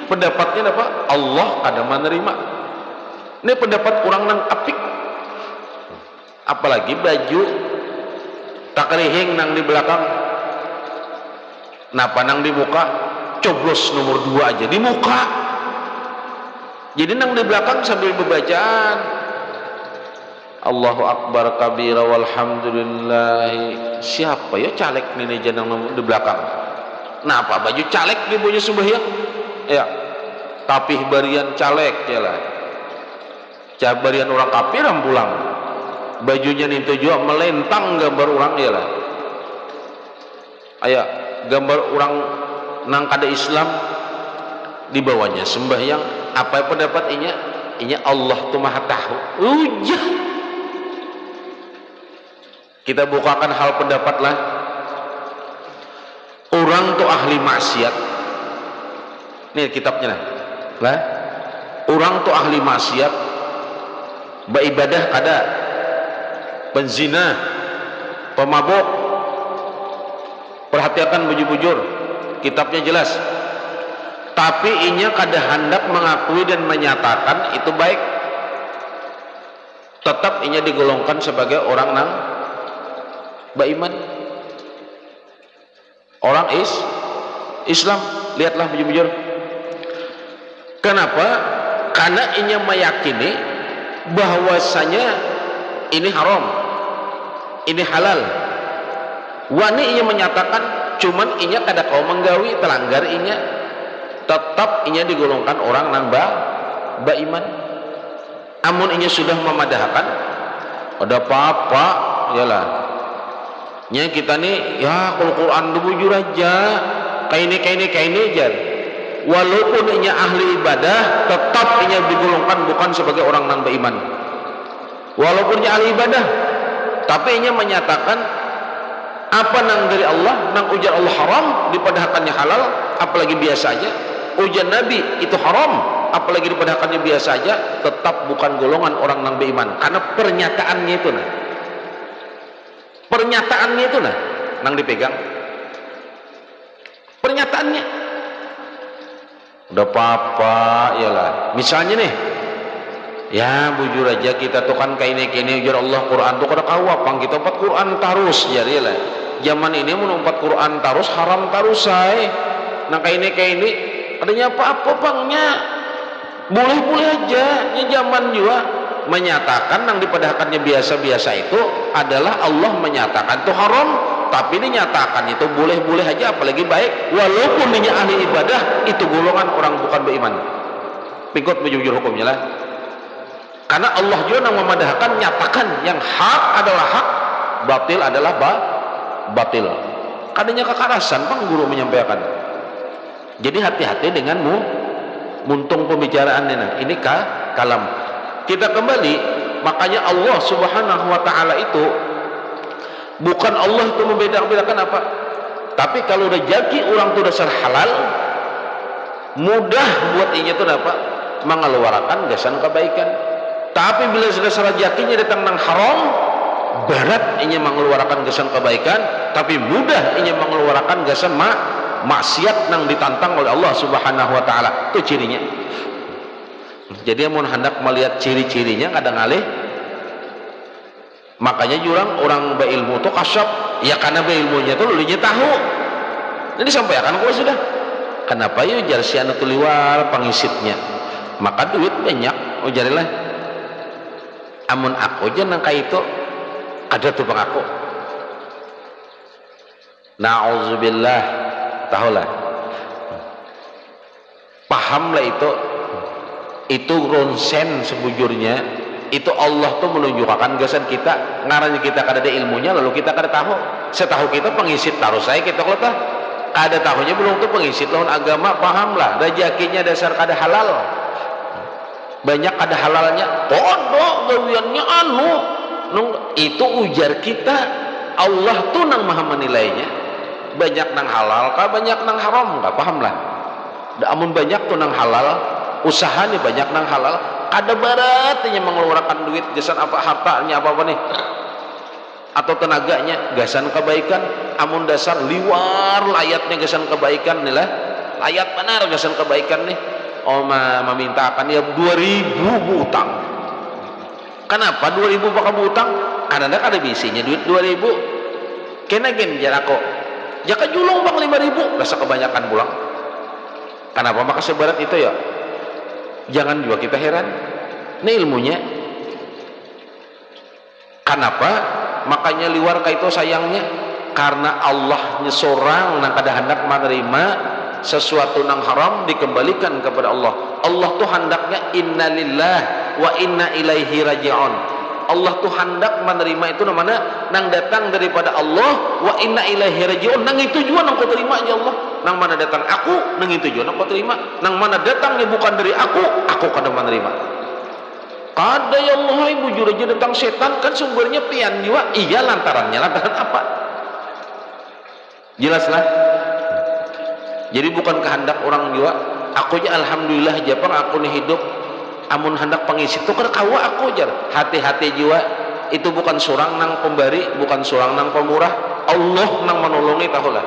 S1: pendapatnya apa? Allah kada menerima. Ini pendapat orang nang apik. Apalagi baju takrihing nang di belakang, napa nang di muka coblos nomor 2 aja di muka. Jadi nang di belakang sambil bebacaan Allahu Akbar kabira walhamdulillah. Siapa ya caleg ini janang di belakang? Napa baju caleg di punya sembahyang? Ya, tapi barian caleg ya lah. Barian orang kafir pulang. Bajunya itu juga melentang gambar orang ya lah. Aya gambar orang nang kada Islam di bawahnya sembahyang. Apa pendapat inya Allah tuh maha tahu. Ujah. Kita bukakan hal pendapat lah. Orang tuh ahli maksiat. Ini kitabnya lah. Orang tuh ahli maksiat. Beribadah kada. Penzina, pemabuk. Perhatikan bujur-bujur, kitabnya jelas. Tapi inya kada hendak mengakui dan menyatakan itu baik. Tetap inya digolongkan sebagai orang nang beriman, orang Islam. Lihatlah bujur-bujur. Kenapa? Karena inya meyakini bahwasanya ini haram, ini halal. Wani inya menyatakan, cuman inya kada kau menggawi telanggar inya, tetap inya digolongkan orang nang beriman. Amun inya sudah memadahkan, ada apa-apa, yalah. Nya kita nih, ya Quran bujur aja, kayak ini aja. Walaupun inya ahli ibadah, tetap inya digolongkan bukan sebagai orang nang beriman. Walaupun inya ahli ibadah, tapi inya menyatakan apa nang dari Allah, nang ujar Allah haram, dipadahkannya halal, apalagi biasa aja. Ujar Nabi itu haram, apalagi dipadahkannya biasa aja, tetap bukan golongan orang nang beriman. Karena pernyataannya itu nah. Pernyataannya itu nah, nang dipegang. Pernyataannya. Udah apa-apa, yalah. Misalnya nih, ya bujur aja kita tuh kan kayak ini ujar Allah Quran tuh kada kawapang kita empat Quran tarus jadi lah. Zaman ini menumpat Quran tarus haram tarus say. Nah kayak ini adanya apa pangnya boleh aja. Ini zaman juga menyatakan yang dipadahkannya biasa-biasa itu adalah Allah menyatakan itu haram, tapi dinyatakan itu boleh aja apalagi baik. Walaupun dia ahli ibadah, itu golongan orang bukan beriman. Pikut bujur hukumnya lah. Karena Allah juga yang memadahkan, nyatakan yang hak adalah hak, batil adalah batil. Kadangnya kekerasan pang guru menyampaikan. Jadi hati-hati denganmu muntung pembicaraan ini kalam. Kita kembali, makanya Allah Subhanahu wa taala itu bukan Allah itu membedakan apa. Tapi kalau rezeki orang itu dasar halal, mudah buat inya itu apa? Mengeluarkan gasan kebaikan. Tapi bila sudah rezekinya datang nang haram, berat inya mengeluarkan gasan kebaikan, tapi mudah inya mengeluarkan gasan maksiat nang ditantang oleh Allah Subhanahu wa taala. Itu cirinya. Jadi mun hendak melihat ciri-cirinya kadang ngalih. Makanya jurang orang berilmu itu kasyaf, ya karena berilmunya itu lulinya tahu. Jadi sampaikan kalau sudah. Kenapa ya jar si anu liwar pangisitnya? Maka duit banyak, ujarilah. Amun aku aja nang kayak itu ada tuh bang aku. Na'udzubillah, tahulah. Pahamlah itu ronsen sebujurnya. Itu Allah tuh menunjukkan gasan kita, ngaranya kita kada ada ilmunya, lalu kita kada tahu. Setahu kita pengisit taruh saya kita kalau tah kada tahunya belum tuh pengisit lawan agama, pahamlah. Rezekinya dasar kada halal. Banyak ada halalnya, kodok gawiannya anu itu ujar kita. Allah tuh nang maha menilainya, banyak nang halal kah, banyak nang haram kah, paham lah. Amun banyak tuh nang halal, usahanya banyak nang halal, ada baratnya mengeluarkan duit gasan apa hartanya apa nih atau tenaganya gasan kebaikan. Amun dasar liwar layatnya gasan kebaikan nih lah, ayat benar gasan kebaikan nih. Oh meminta akan ya 2000 utang. Kenapa 2000 bakal utang? Karena ada bisinya duit 2000. Kena gen jarako. Jaka julung bang 5000, rasa kebanyakan pulang. Kenapa maka sebarat itu ya? Jangan juga kita heran. Ini ilmunya. Kenapa? Makanya liwar ka itu sayangnya karena Allahnya seorang nang kada hendak menerima sesuatu nang haram dikembalikan kepada Allah. Allah tuh hendaknya innalillah wa inna ilaihi raji'un. Allah tuh hendak menerima itu namanya nang datang daripada Allah wa inna ilaihi raji'un. Nang itu juga nang kau terima aja Allah. Nang mana datang aku, nang itu juga nang kau terima. Nang mana datangnya bukan dari aku kada menerima. Kada ya Allah ibu jujur aja datang setan kan sumbernya pian jiwa. Iya lantaran apa? Jelaslah. Jadi bukan kehendak orang jiwa. Aku aja alhamdulillah japang aku nih hidup. Amun hendak pengisi itu kada kawa aku jar. Hati-hati jiwa. Itu bukan surang nang pemberi, bukan surang nang pemurah. Allah nang menolongi tahulah.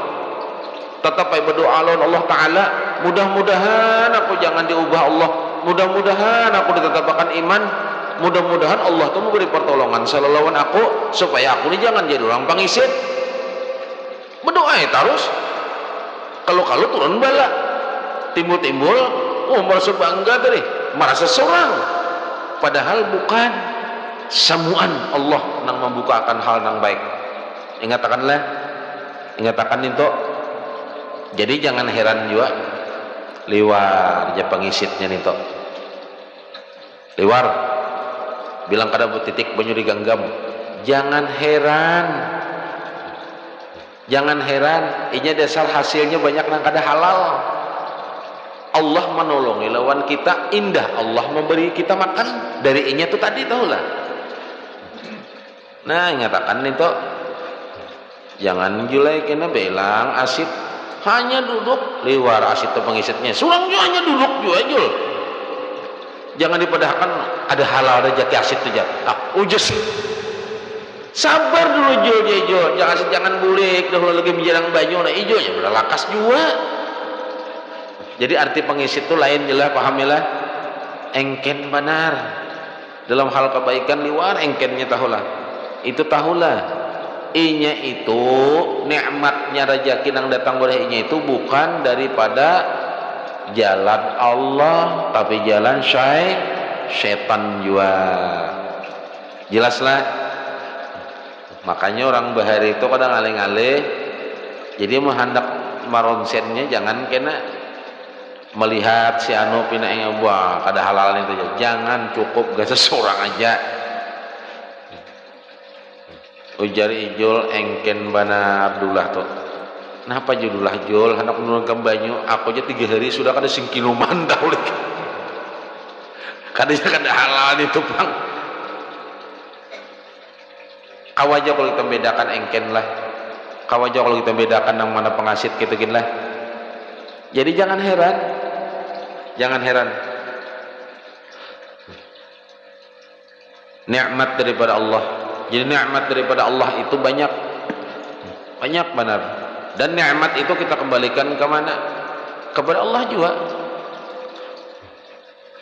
S1: Tetap berdoa Allah Ta'ala. Mudah-mudahan aku jangan diubah Allah. Mudah-mudahan aku ditetapkan iman. Mudah-mudahan Allah tuh memberi pertolongan selaluan aku supaya aku ini jangan jadi orang pangisit. Berdoa ya terus. Kalau turun bala, timbul-timbul, merasa bangga tadi, merasa seorang. Padahal bukan samuan Allah yang membukakan hal yang baik. Ingatakan itu. Jadi jangan heran juga. Liwar aja pengisitnya nih toh. Liwar bilang kada titik banyu diganggam. Jangan heran inya dasar hasilnya banyak nang kada halal. Allah menolongi lawan kita indah. Allah memberi kita makan dari inya tuh tadi tahulah. Nah ngatakan nih toh. Jangan julai kena belang asid hanya duduk liwar asid itu pengisitnya surang juga hanya duduk juga jul. Jangan dipadahkan ada halal rezeki asid tuh ujes sabar dulu jul jangan bulik dahulu lagi menjelang banyu nah ijo ya udah lakas juga. Jadi arti pengisit itu lain jelas pahamilah engken benar dalam hal kebaikan liwar engkennya tahulah itu tahulah inya itu nikmatnya rezeki yang datang oleh inya itu bukan daripada jalan Allah tapi jalan syaitan juga. Jelaslah. Makanya orang bahari itu kadang alih-alih jadi mau hendak maronsennya jangan kena melihat si anu pina wah kada halal itu jangan cukup gak seseorang aja. Ujar ijol engken banar dulah tuh. Kenapa judulah jol hendak menurunkan banyu aku aja 3 hari sudah kada singkiluman daulik. Kada halal itu bang. Kawaja kalau kita bedakan engken lah. Kawaja kalau kita bedakan yang mana pengasit gitu lah. Jadi jangan heran. Nikmat daripada Allah. Jadi nikmat daripada Allah itu banyak benar. Dan nikmat itu kita kembalikan ke mana? Kepada Allah juga.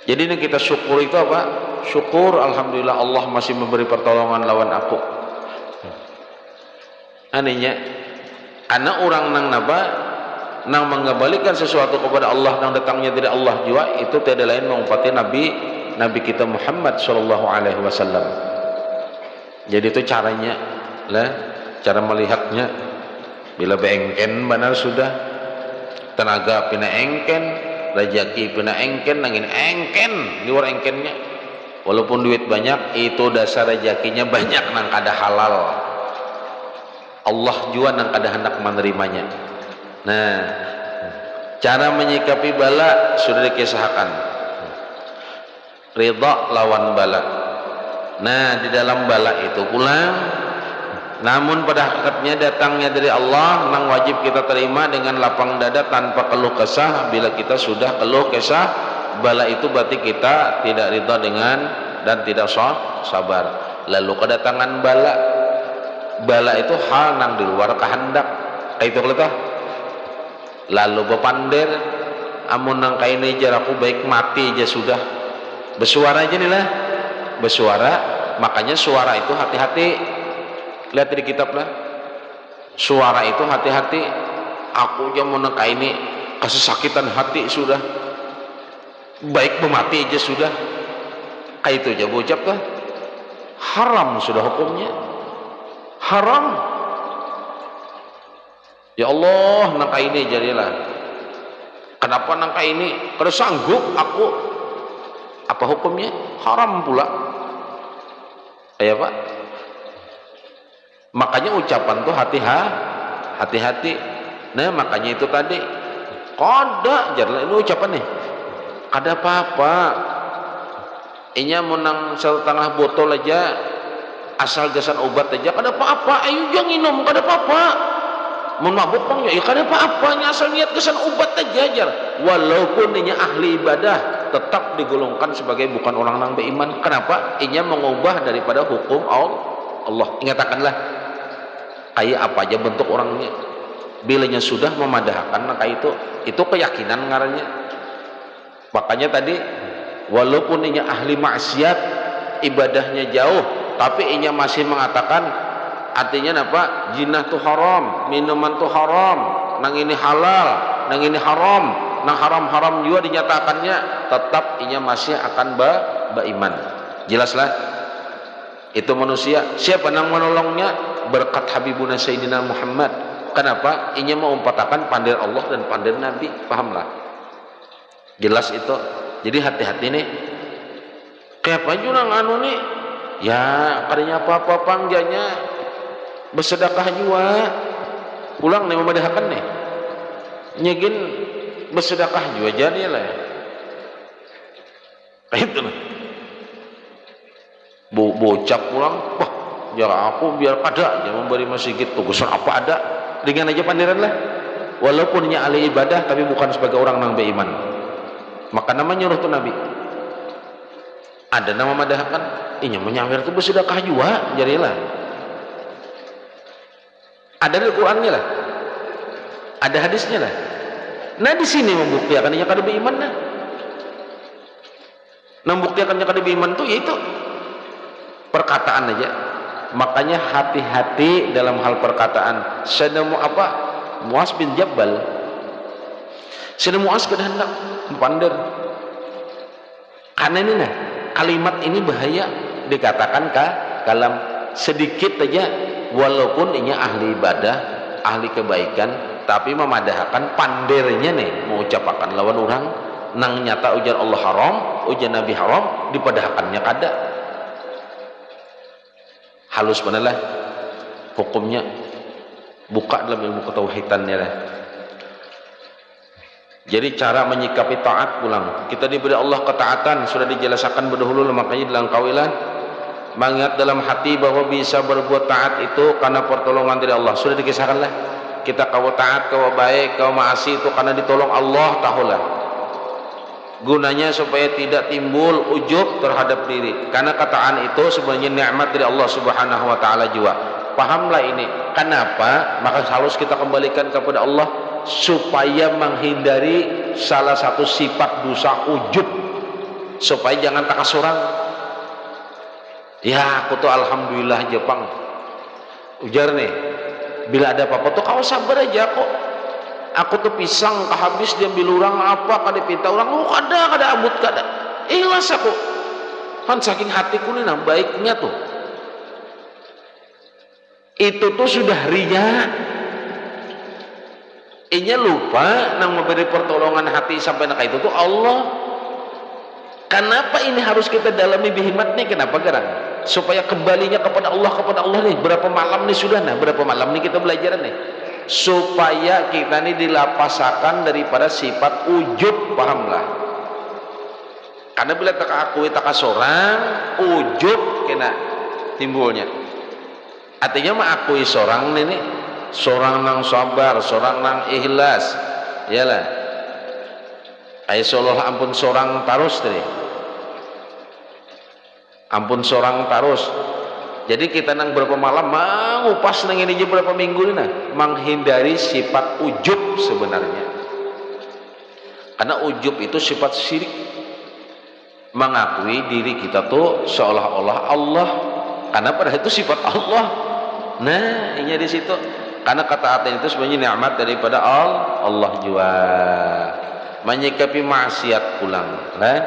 S1: Jadi ini kita syukur itu apa? Syukur alhamdulillah Allah masih memberi pertolongan lawan aku. Anehnya, anak orang nang napa nang mengembalikan sesuatu kepada Allah nang datangnya dari Allah juga itu tiada lain mengumpati Nabi kita Muhammad sallallahu alaihi wasallam. Jadi itu caranya lah, cara melihatnya bila beengken benar sudah tenaga pina engken, rezeki pina engken, nangin engken luar engkennya. Walaupun duit banyak itu dasar rezekinya banyak nang kada halal. Allah juga nang kada hendak menerimanya. Nah, cara menyikapi bala sudah dikisahkan. Ridha lawan bala. Nah di dalam bala itu pulang namun pada hakikatnya datangnya dari Allah nang wajib kita terima dengan lapang dada tanpa keluh kesah. Bila kita sudah keluh kesah bala itu berarti kita tidak ridha dengan dan tidak sabar. Lalu kedatangan bala itu hal nang di luar kehendak itu kelihatan. Lalu bepandir amun nang kaini jar aku baik mati aja sudah. Bersuara aja nih lah, bersuara. Makanya suara itu hati-hati. Lihat di kitab lah, suara itu hati-hati. Aku aja mau nang kaini kesakitan hati sudah, baik mati aja sudah. Kayak itu aja bocap kan haram sudah hukumnya, haram. Ya Allah, nangka ini jadilah. Kenapa nangka ini? Kalau sanggup aku, apa hukumnya? Haram pula. Ya Pak. Makanya ucapan tuh hati-hati. Nah makanya itu tadi. Kada, jadilah ini ucapan nih. Kada apa-apa. Inya menang setengah botol aja, asal gasan obat aja. Kada apa-apa. Ayo jangan minum, kada apa-apa. Mau mabuk bang ya kada apa-apa, asal niat kesan obat aja jar. Walaupun inya ahli ibadah tetap digolongkan sebagai bukan orang nang beriman. Kenapa? Inya mengubah daripada hukum Allah. Ingatkanlah kayak apa aja bentuk orangnya, bilanya sudah memadahkan maka itu keyakinan ngarannya. Makanya tadi walaupun inya ahli maksiat, ibadahnya jauh, tapi inya masih mengatakan artinya apa? Jinah tuh haram, minuman tuh haram, nang ini halal, nang ini haram, nang haram-haram juga dinyatakannya, tetap inya masih akan beriman. Jelaslah itu manusia. Siapa nang menolongnya? Berkat Habibuna Sayyidina Muhammad. Kenapa? Inya mau umpatakan pandai Allah dan pandai Nabi. Pahamlah? Jelas itu. Jadi hati-hati nih. Kayak apa nang anu nih? Ya kadanya apa-apa pangjanya bersedekah juga pulang nih memadahkan nih nyegin bersedekah juga jadi lah kayak itu nih bocap pulang wah ya aku biar ada aja memberi masjid tugusan apa ada dengan aja pandiran lah walaupun nya ahli ibadah tapi bukan sebagai orang nang beriman. Maka namanya nyuruh tuh Nabi ada nama madahkan inya menyawir tuh bersedekah juga jadilah. Ada di Qurannya lah, ada hadisnya lah. Nah di sini membuktikan yang kada beriman nah. Membuktikan yang kada beriman tuh yaitu perkataan aja. Makanya hati-hati dalam hal perkataan. Sedemu apa? Muaz bin Jabal. Sedemu Muaz kada hendak pander. Karena ini nah kalimat ini bahaya dikatakan kalam sedikit aja. Walaupun ini ahli ibadah, ahli kebaikan, tapi memadahkan pandernya nih mengucapkan lawan orang nang nyata ujar Allah haram, ujar Nabi haram, dipadahkannya kada. Halus benar lah hukumnya. Buka dalam ilmu ketauhidannya lah. Jadi cara menyikapi taat pulang. Kita diberi Allah ketaatan sudah dijelaskan berdahulu, makanya dalam kawilan mengingat dalam hati bahwa bisa berbuat taat itu karena pertolongan dari Allah. Sudah dikisahkan lah kita kau taat, kau baik, kau maasi itu karena ditolong Allah. Tahulah gunanya supaya tidak timbul ujub terhadap diri, karena kataan itu sebenarnya nikmat dari Allah Subhanahu wa taala juga. Pahamlah ini kenapa maka harus kita kembalikan kepada Allah supaya menghindari salah satu sifat dosa ujub, supaya jangan takasurang. Ya aku tuh alhamdulillah Jepang ujar nih bila ada apa-apa tuh kau sabar aja kok. Aku tuh pisang kehabis diambil orang apa kada pinta orang kada abut kada ikhlas aku kan saking hatiku nih nah baiknya tuh itu tuh sudah riya. Inya lupa nang memberi pertolongan hati sampai nak itu tuh Allah. Kenapa ini harus kita dalami bihimat nih? Kenapa gerang? Supaya kembalinya kepada Allah nih. Berapa malam nih sudah nah? Berapa malam nih kita belajar nih? Supaya kita nih dilapasakan daripada sifat ujub, pahamlah? Karena bila tak akui tak seorang ujub kena timbulnya. Artinya mengakui seorang nih, seorang nang sabar, seorang nang ikhlas, iyalah. Ayah seolah ampun seorang tarus tadi. Ampun seorang tarus. Jadi kita nang berapa malam mengupas nang ini aja berapa minggu ini nah menghindari sifat ujub sebenarnya. Karena ujub itu sifat syirik, mengakui diri kita tuh seolah-olah Allah, karena padahal itu sifat Allah. Nah, ini di situ. Karena ketaatan itu sebenarnya nikmat daripada Allah juga. Menyikapi maksiat pulang. Nah,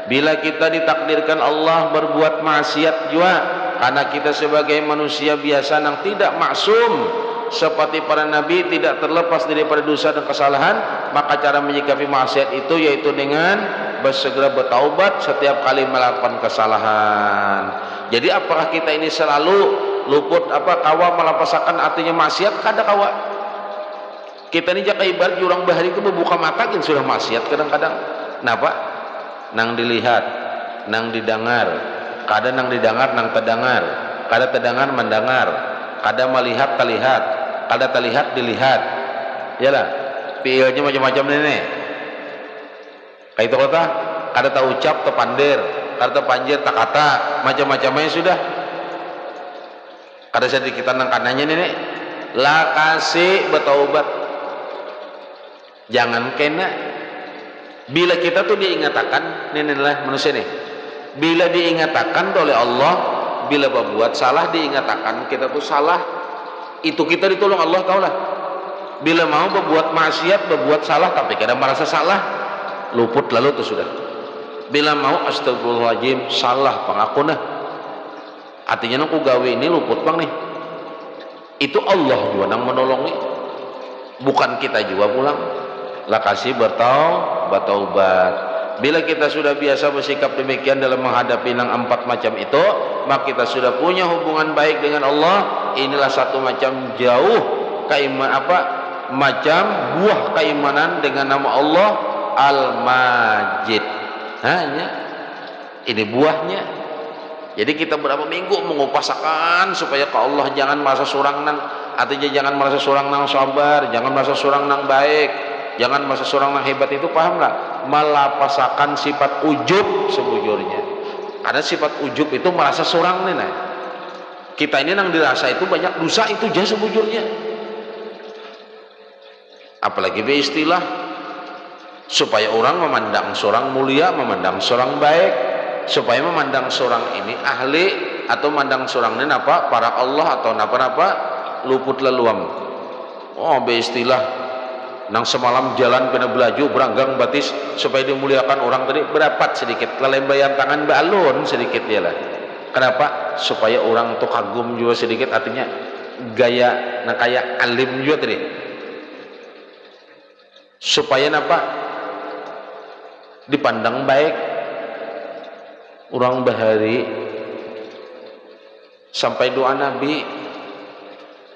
S1: bila kita ditakdirkan Allah berbuat maksiat juga, karena kita sebagai manusia biasa yang tidak maksum seperti para nabi, tidak terlepas daripada dosa dan kesalahan, maka cara menyikapi maksiat itu yaitu dengan bersegera bertaubat setiap kali melakukan kesalahan. Jadi apakah kita ini selalu luput kawa melapasakan artinya maksiat? Kada kawa. Kita ini jaka ibarat jurang bahari itu membuka mata kan sudah maksiat kadang-kadang. Napa? Nang dilihat, nang didengar, kada nang didengar nang terdengar, kada terdengar mendengar, kada melihat terlihat, kada terlihat dilihat. Yalah, piilnya macam-macam ini. Kayak itu kata, kada tak ucap terpandir, kada terpanjir tak kata, macam-macamnya sudah. Kada sedikit nang kanannya ini, lah kasih bertaubat. Jangan kena. Bila kita tuh diingatkan, ini adalah manusia nih. Bila diingatkan oleh Allah, bila berbuat salah diingatkan kita tuh salah, itu kita ditolong Allah tahu lah. Bila mau berbuat maksiat, berbuat salah tapi kada merasa salah, luput lalu itu sudah. Bila mau astagfirullahaladzim, salah pengakuan, artinya aku gawe ini luput bang nih. Itu Allah juga yang menolongi, bukan kita juga pulang. Lah kasih bertaubat. Bila kita sudah biasa bersikap demikian dalam menghadapi yang 4 macam itu, maka kita sudah punya hubungan baik dengan Allah. Inilah satu macam jauh macam buah keimanan dengan nama Allah Al-Majid. Hanya ini buahnya. Jadi kita berapa minggu mengupasakan supaya ke Allah jangan merasa surang nang, artinya jangan merasa surang nang sabar, jangan merasa surang nang baik, jangan merasa surang nang hebat, itu pahamlah. Melapasakan sifat ujub sebujurnya. Karena sifat ujub itu merasa surang nih. Nah. Kita ini nang dirasa itu banyak dosa itu aja sebujurnya. Apalagi beristilah supaya orang memandang seorang mulia, memandang seorang baik, supaya memandang seorang ini ahli atau memandang seorang ini apa para Allah atau napa-napa luput leluam. Oh beristilah nang semalam jalan pernah belaju beranggang batis supaya dimuliakan orang tadi berapat sedikit lelembayan tangan balon sedikit ya lah. Kenapa? Supaya orang tuh kagum juga sedikit, artinya gaya nah kayak alim juga tadi. Supaya napa? Dipandang baik orang bahari sampai doa Nabi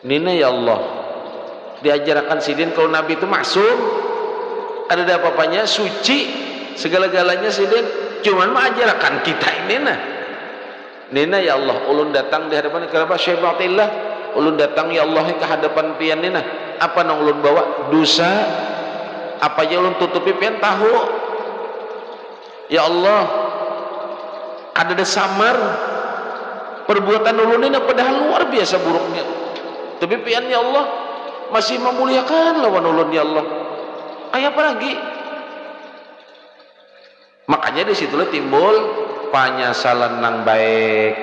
S1: nina ya Allah diajarkan sidin kalau Nabi itu maksum, ada apa-apanya, suci segala-galanya sidin, cuman mengajarkan kita ini nina ya Allah ulun datang di hadapan kenapa syaibatillah ulun datang ya Allah ke hadapan pian nina apa nang ulun bawa dosa apa aja ulun tutupi pian tahu ya Allah ada samar perbuatan ulun ini padahal luar biasa buruknya, tapi pian ya Allah masih memuliakan lawan ulun ya Allah. Kayak apa lagi? Makanya disitulah timbul penyesalan nang baik.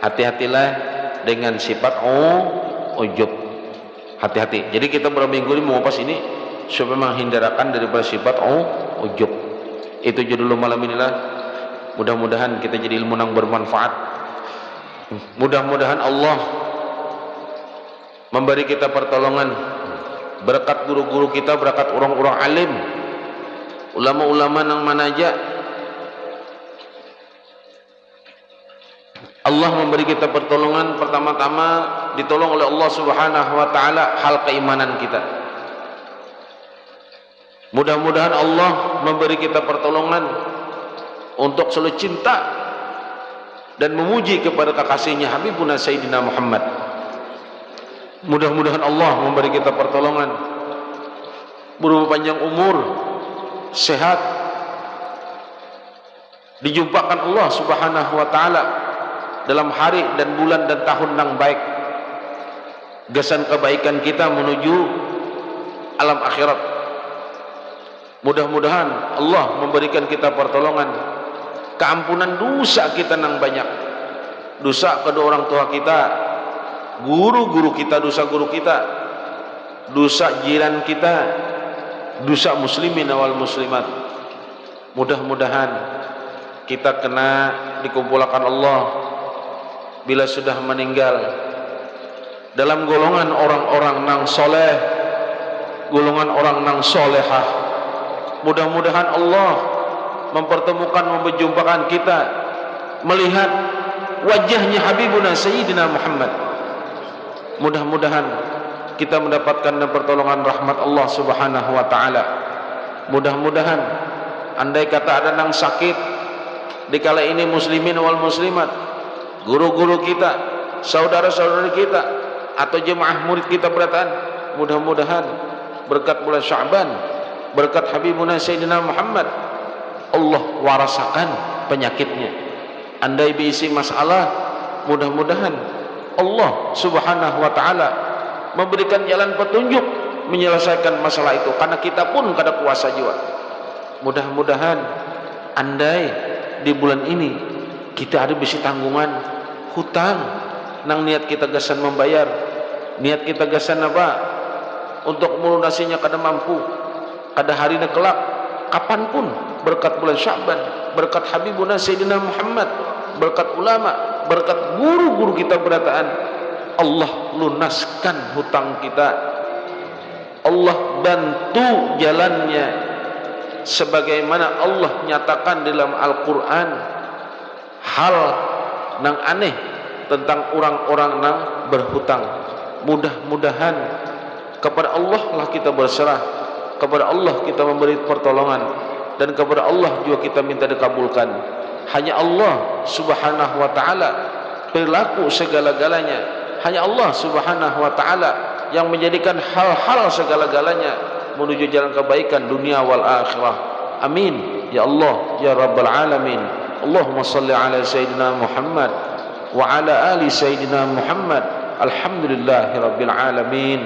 S1: Hati-hatilah dengan sifat ujub. Hati-hati. Jadi kita berminggu ini mengupas ini supaya menghindarkan daripada sifat ujub. Itu judul malam inilah. Mudah-mudahan kita jadi ilmu yang bermanfaat. Mudah-mudahan Allah memberi kita pertolongan berkat guru-guru kita, berkat orang-orang alim, ulama-ulama yang mana aja. Allah memberi kita pertolongan, pertama-tama ditolong oleh Allah Subhanahu wa taala hal keimanan kita. Mudah-mudahan Allah memberi kita pertolongan untuk selalu cinta dan memuji kepada kekasihnya Habibuna Sayyidina Muhammad. Mudah-mudahan Allah memberi kita pertolongan berupa panjang umur, sehat, dijumpakan Allah Subhanahu wa taala dalam hari dan bulan dan tahun yang baik, gasan kebaikan kita menuju alam akhirat. Mudah-mudahan Allah memberikan kita pertolongan, keampunan dosa kita nang banyak, dosa kedua orang tua kita, guru-guru kita, dosa guru kita, dosa jiran kita, dosa muslimin wal muslimat. Mudah-mudahan kita kena dikumpulkan Allah bila sudah meninggal dalam golongan orang-orang nang soleh, golongan orang nang solehah. Mudah-mudahan Allah mempertemukan, memperjumpakan kita melihat wajahnya Habibuna Sayyidina Muhammad. Mudah-mudahan kita mendapatkan pertolongan rahmat Allah Subhanahu wa taala. Mudah-mudahan andai kata ada nang sakit di kala ini, muslimin wal muslimat, guru-guru kita, saudara-saudari kita, atau jemaah murid kita berataan, mudah-mudahan berkat bulan Sya'ban, berkat Habibuna Sayyidina Muhammad, Allah warasakan penyakitnya. Andai berisi masalah, mudah-mudahan Allah Subhanahu wa taala memberikan jalan petunjuk menyelesaikan masalah itu, karena kita pun kada kuasa juga. Mudah-mudahan andai di bulan ini kita ada bisi tanggungan hutang nang niat kita gasan membayar, niat kita gasan apa untuk melunasinya kada mampu, kada hari na kelak kapanpun, berkat bulan Sya'ban, berkat Habibuna Sayyidina Muhammad, berkat ulama, berkat guru-guru kita berataan, Allah lunaskan hutang kita, Allah bantu jalannya sebagaimana Allah nyatakan dalam Al-Quran hal nang aneh tentang orang-orang nang berhutang. Mudah-mudahan kepada Allah lah kita berserah, kepada Allah kita memberi pertolongan, dan kepada Allah juga kita minta dikabulkan. Hanya Allah Subhanahu wa taala perilaku segala-galanya, hanya Allah Subhanahu wa taala yang menjadikan hal-hal segala-galanya menuju jalan kebaikan dunia wal akhirah. Amin ya Allah ya rabbal alamin. Allahumma salli ala sayyidina Muhammad wa ala ali sayyidina Muhammad. Alhamdulillahi rabbil alamin.